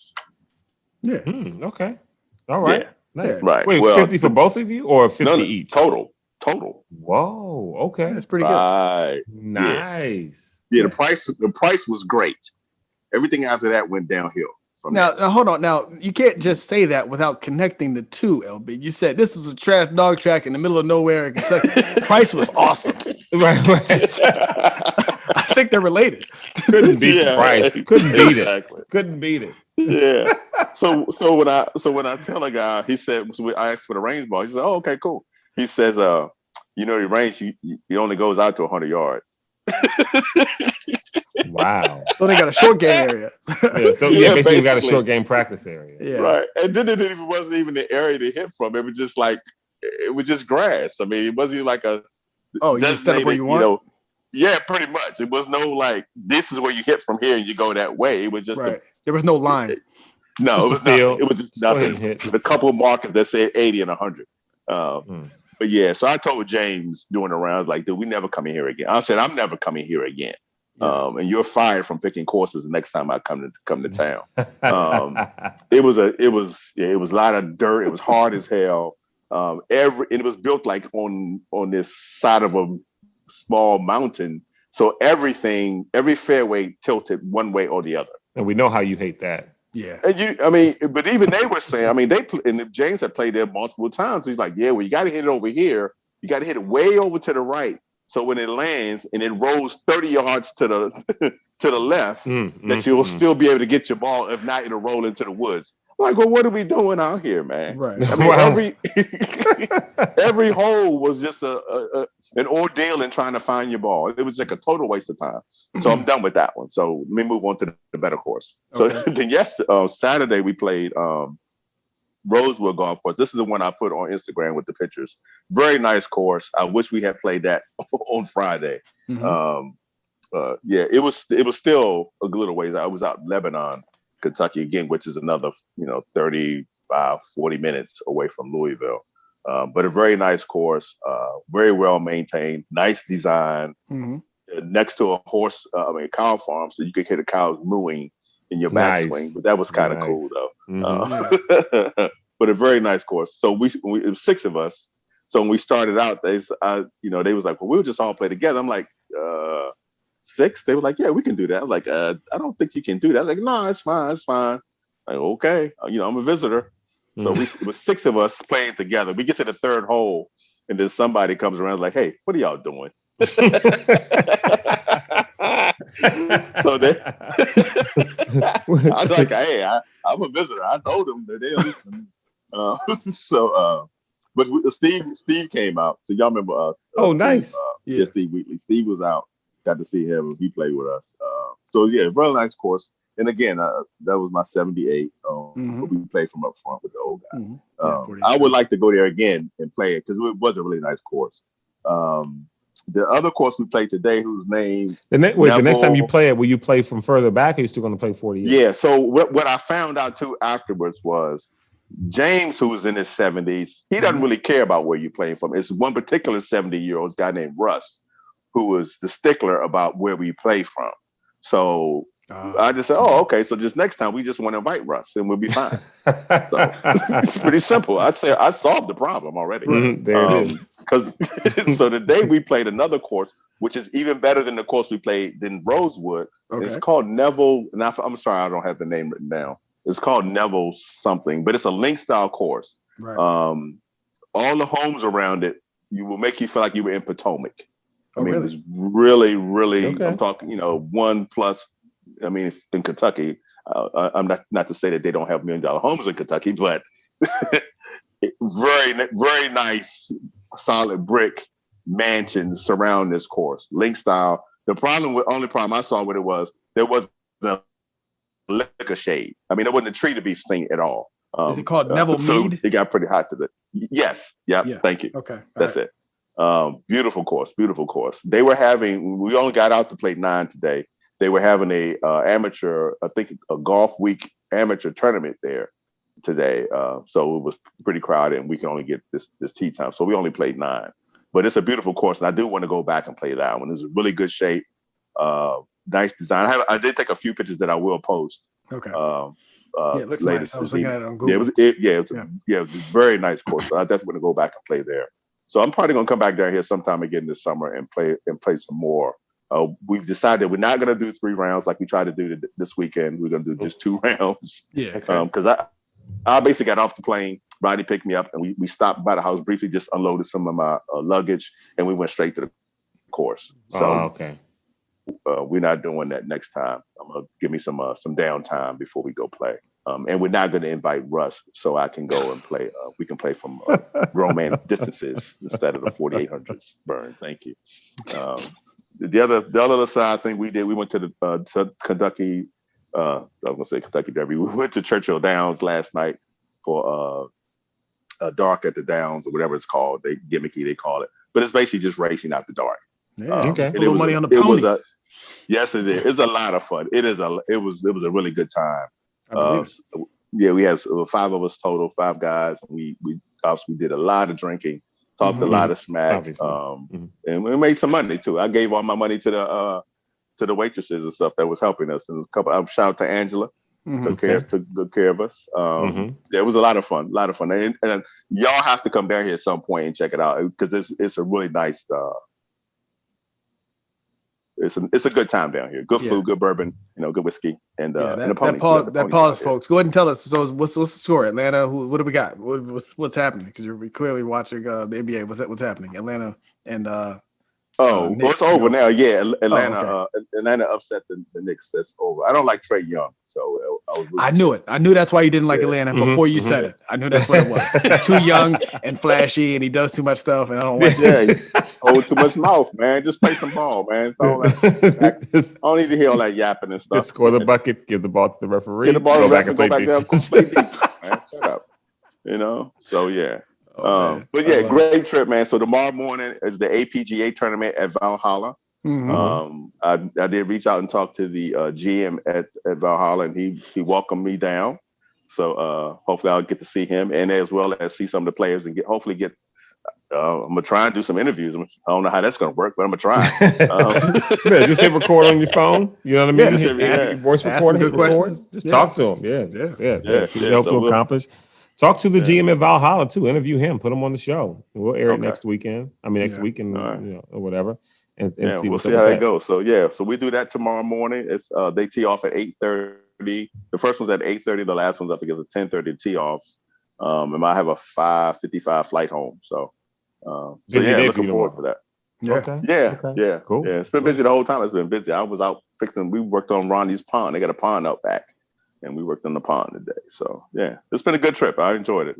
Yeah. Okay. All right. Yeah. Nice. Right. Wait, 50 for both of you or 50 each? Total. Whoa. Okay. That's pretty good. Right. Nice. Yeah. The price was great. Everything after that went downhill. Now, hold on. Now, you can't just say that without connecting the two, LB. You said this is a trash dog track in the middle of nowhere in Kentucky. Price was awesome. Right. I think they're related. Couldn't beat the price. Couldn't beat it. Couldn't beat it. Yeah. So when I tell a guy, he said, I asked for the range ball. He said, oh, okay, cool. He says, the range, he only goes out to 100 yards. Wow. So they got a short game area. Basically we got a short game practice area. Yeah. Right. And then it wasn't even the area to hit from. It was just grass. I mean, it wasn't even like a you just set up where you want. Yeah, pretty much. It was no like this is where you hit from here and you go that way. It was just there was no line. No, it was nothing. It was just nothing. With a couple of markers that said 80 and 100. But yeah, so I told James during the rounds, like, dude, we never come in here again. I said, I'm never coming here again. And you're fired from picking courses the next time I come to town. It was a lot of dirt. It was hard as hell. It was built like on this side of a small mountain. So every fairway tilted one way or the other. And we know how you hate that. Yeah. And but even they were saying, and James had played there multiple times. So he's like, yeah, well, you got to hit it over here. You got to hit it way over to the right. So when it lands and it rolls 30 yards to the left, that you'll still be able to get your ball. If not, it'll roll into the woods. I'm like, well, what are we doing out here, man? Right. I mean, every hole was just an ordeal in trying to find your ball. It was like a total waste of time. So I'm done with that one. So let me move on to the better course. So then Saturday we played Rosewood Golf Course. This is the one I put on Instagram with the pictures. Very nice course. I wish we had played that on Friday. It was still a little ways. I was out in Lebanon, Kentucky again, which is another 35, 40 minutes away from Louisville. But a very nice course, very well maintained, nice design. Next to a cow farm, so you could hear the cows mooing in your backswing. But that was kind of cool, though. But a very nice course. So it was 6 of us. So when we started out, they was like, well, we'll just all play together. I'm like, 6? They were like, yeah, we can do that. I'm like, I don't think you can do that. I was like, no, it's fine. Like, okay, I'm a visitor. So it was 6 of us playing together. We get to the 3rd hole, and then somebody comes around like, hey, what are y'all doing? So I was like, hey, I'm a visitor. I told them that they'll listen to me. But Steve came out. So y'all remember us. Oh, nice. Steve Wheatley. Steve was out. Got to see him. He played with us. So yeah, very nice course. And again, that was my 78. But we played from up front with the old guys. I would like to go there again and play it because it was a really nice course. The other course we played today, whose name the next time you play it, will you play from further back? Or are you still going to play 48? Yeah. So what I found out too afterwards was James, who was in his 70s, he doesn't really care about where you're playing from. It's one particular 70-year-old guy named Russ, who was the stickler about where we play from. So I just said, okay. So just next time we just want to invite Russ and we'll be fine. So it's pretty simple. I'd say I solved the problem already. There it is. Because so today we played another course, which is even better than the course we played in Rosewood. Okay. It's called Neville. And I'm sorry, I don't have the name written down. It's called Neville something, but it's a link style course. Right. All the homes around it, you will make you feel like you were in Potomac. I mean, it was really, really, I'm talking, 1+. I mean, in Kentucky, I'm not to say that they don't have $1 million homes in Kentucky, but very, very nice, solid brick mansions surround this course, link style. Only problem I saw with it was there was the liquor shade. I mean, there wasn't a tree to be seen at all. Is it called Neville Mead? It got pretty hot to the. Yes. Yep. Yeah. Thank you. Okay. That's it. Beautiful course. Beautiful course. We only got out to play 9 today. They were having a amateur, I think a golf week amateur tournament there today. So it was pretty crowded and we can only get this tee time. So we only played 9, but it's a beautiful course. And I do want to go back and play that one. It's in really good shape. Nice design. I did take a few pictures that I will post. Okay. It looks nice. I was looking at it on Google. It was a very nice course. So I definitely want to go back and play there. So I'm probably going to come back down here sometime again this summer and play some more. We've decided we're not going to do 3 rounds like we tried to do this weekend. We're going to do just 2 rounds. Yeah. Because I basically got off the plane. Rodney picked me up and we stopped by the house briefly, just unloaded some of my luggage, and we went straight to the course. So we're not doing that next time. I'm going to give me some downtime before we go play. And we're not going to invite Russ so I can go and play. We can play from Roman distances instead of the 4800s. Burn. Thank you. The other side thing we did, we went to the Kentucky. I was going to say Kentucky Derby. We went to Churchill Downs last night for a dark at the Downs or whatever it's called. They call it, but it's basically just racing after dark. Yeah, a little money on the ponies. Yes, it is. It's a lot of fun. It was a really good time. I believe it. Yeah, we had 5 of us total, 5 guys. We obviously did a lot of drinking, talked a lot of smack, and we made some money too. I gave all my money to the waitresses and stuff that was helping us, and shout out to Angela, took good care of us. It was a lot of fun, and y'all have to come down here at some point and check it out because it's a really nice. It's a good time down here. Good food, good bourbon, good whiskey, and the ponies. That pause, folks. Go ahead and tell us. So, what's the score, Atlanta? What do we got? What's happening? Because you're clearly watching the NBA. What's happening? Atlanta and well, it's over now. Yeah, Atlanta. Atlanta upset the Knicks. That's over. I don't like Trae Young, so I knew it. I knew that's why you didn't like Atlanta before you said it. I knew that's what it was. He's too young and flashy, and he does too much stuff, and I don't like it. Hold too much mouth, man. Just play some ball, man. I don't need to hear all that yapping and stuff. Just score the bucket, give the ball to the referee, get the ball go back and play defense. Play defense, man. Shut up. So yeah. But yeah, great trip, man. So tomorrow morning is the APGA tournament at Valhalla. I did reach out and talk to the GM at Valhalla, and he welcomed me down. So hopefully I'll get to see him, and as well as see some of the players, and hopefully get. I'm gonna try and do some interviews. I don't know how that's gonna work, but I'm gonna try. Just hit record on your phone. You know what I mean? Voice recording, just talk to him. Yeah. Help to accomplish. Talk to the GM at Valhalla too. Interview him. Put him on the show. We'll air it next weekend. Next week and or whatever. And see we'll see how it goes. So we do that tomorrow morning. It's they tee off at 8:30. The first one's at 8:30. The last one's I think it's at 10:30 tee offs. And I have a 5:55 flight home. So looking forward to that. Yeah. Cool. Yeah, it's been busy the whole time. It's been busy. I was out fixing. We worked on Ronnie's pond. They got a pond out back. And we worked on the pond today. So, yeah, it's been a good trip. I enjoyed it.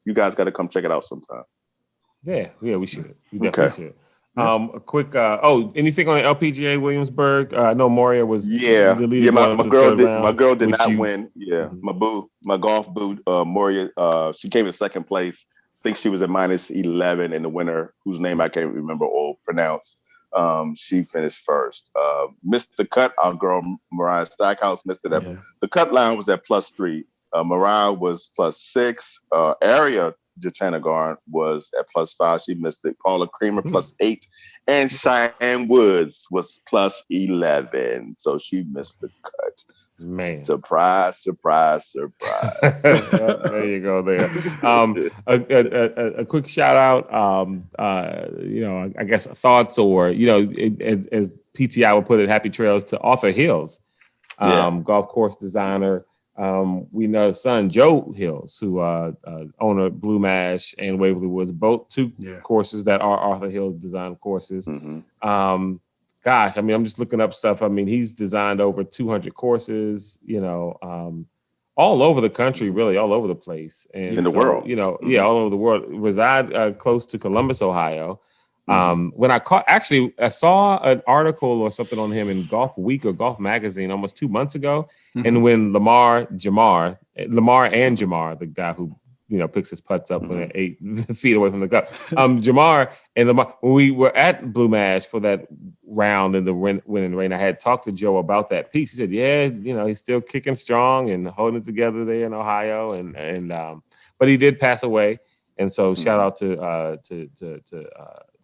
You guys got to come check it out sometime. Yeah, we should. We definitely should. A quick. Anything on the LPGA Williamsburg? I know Moria was. Yeah. The leader My girl did. My girl did not you, win. Yeah. Mm-hmm. My golf boo, Moria. She came in second place. I think she was at -11, and the winner, whose name I can't remember or pronounce, she finished first. Missed the cut. Our girl Mariah Stackhouse missed it. The cut line was at +3. Mariah was +6. Aria Jachanagarn was at +5. She missed it. Paula Creamer +8. And Cheyenne Woods was +11. So she missed the cut. Man. Surprise. There you go there. A quick shout out, I guess thoughts or, as PTI would put it, happy trails to Arthur Hills, golf course designer. We know his son, Joe Hills, who owner Blue Mash and Waverly Woods, both two courses that are Arthur Hills design courses. Mm-hmm. Gosh, I mean, I'm just looking up stuff. I mean, he's designed over 200 courses, all over the country, really, all over the place. And in the world. All over the world. Reside close to Columbus, Ohio. When I saw an article or something on him in Golf Week or Golf Magazine almost 2 months ago. Mm-hmm. And when Lamar and Jamar, the guy who picks his putts up when they're 8 feet away from the cup. Jamar and Lamar, when we were at Blue Mash for that round in the winning rain, I had talked to Joe about that piece. He said, he's still kicking strong and holding it together there in Ohio. And but he did pass away. And so shout out to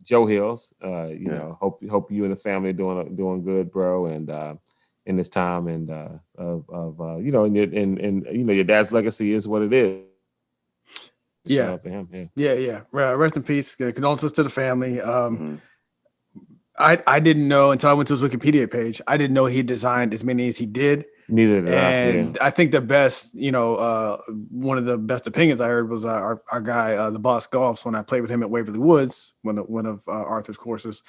Joe Hills. Hope you and the family are doing good, bro. And in this time and your dad's legacy is what it is. Shout out to him. Yeah. Rest in peace. Condolences to the family. I didn't know until I went to his Wikipedia page. I didn't know he designed as many as he did. Neither did I. And I think the best, one of the best opinions I heard was our guy, the Boss Golfs, when I played with him at Waverly Woods, one of Arthur's courses.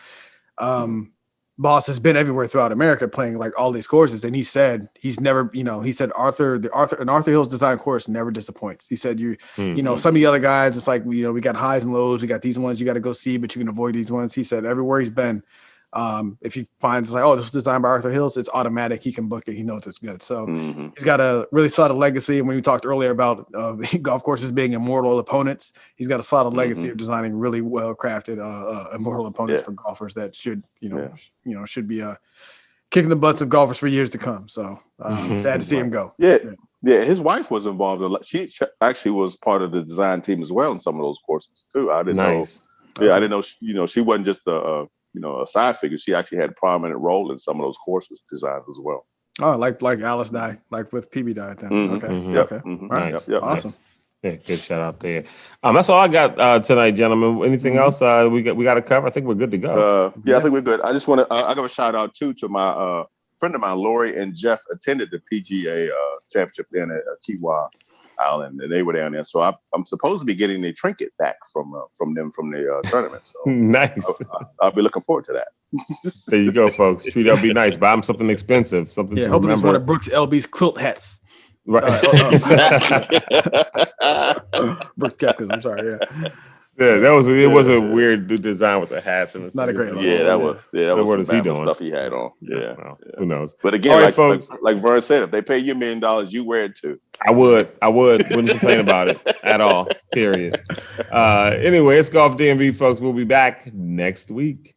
Boss has been everywhere throughout America playing like all these courses. And he said he's never, he said Arthur Hills design course never disappoints. He said some of the other guys, it's like, we got highs and lows. We got these ones you got to go see, but you can avoid these ones. He said everywhere he's been, if he finds like, this was designed by Arthur Hills, it's automatic. He can book it. He knows it's good. So he's got a really solid legacy. And when we talked earlier about golf courses being immortal opponents, he's got a solid legacy of designing really well crafted immortal opponents for golfers that should should be kicking the butts of golfers for years to come. So sad to see him go. Yeah. His wife was involved. She actually was part of the design team as well in some of those courses too. I didn't know. Yeah, I didn't know. She wasn't just a side figure. She actually had a prominent role in some of those courses designs as well. Oh, like Alice Dye, like with PB Dye then. Okay. Okay. All right. Nice. Awesome. Yeah, good shout out there. That's all I got tonight, gentlemen. Anything else we got to cover? I think we're good to go. I think we're good. I just want to I give a shout out too to my friend of mine, Lori and Jeff, attended the PGA championship then at Kiawah Island, and they were down there. So I'm supposed to be getting a trinket back from them from the tournament. So nice. I'll be looking forward to that. There you go, folks. Treat LB nice. Buy them something expensive. Something. Yeah, hopefully it's one of Brooks LB's quilt hats. Right. Brooks Captains. I'm sorry. Yeah. Yeah, it was a weird design with the hats and not a great one. That was what is he doing? Stuff he had on. Yeah. Who knows? But again, right, folks, like Vern said, if they pay you $1 million, you wear it too. I would. Wouldn't complain about it at all. Period. Anyway, it's Golf DMV, folks. We'll be back next week.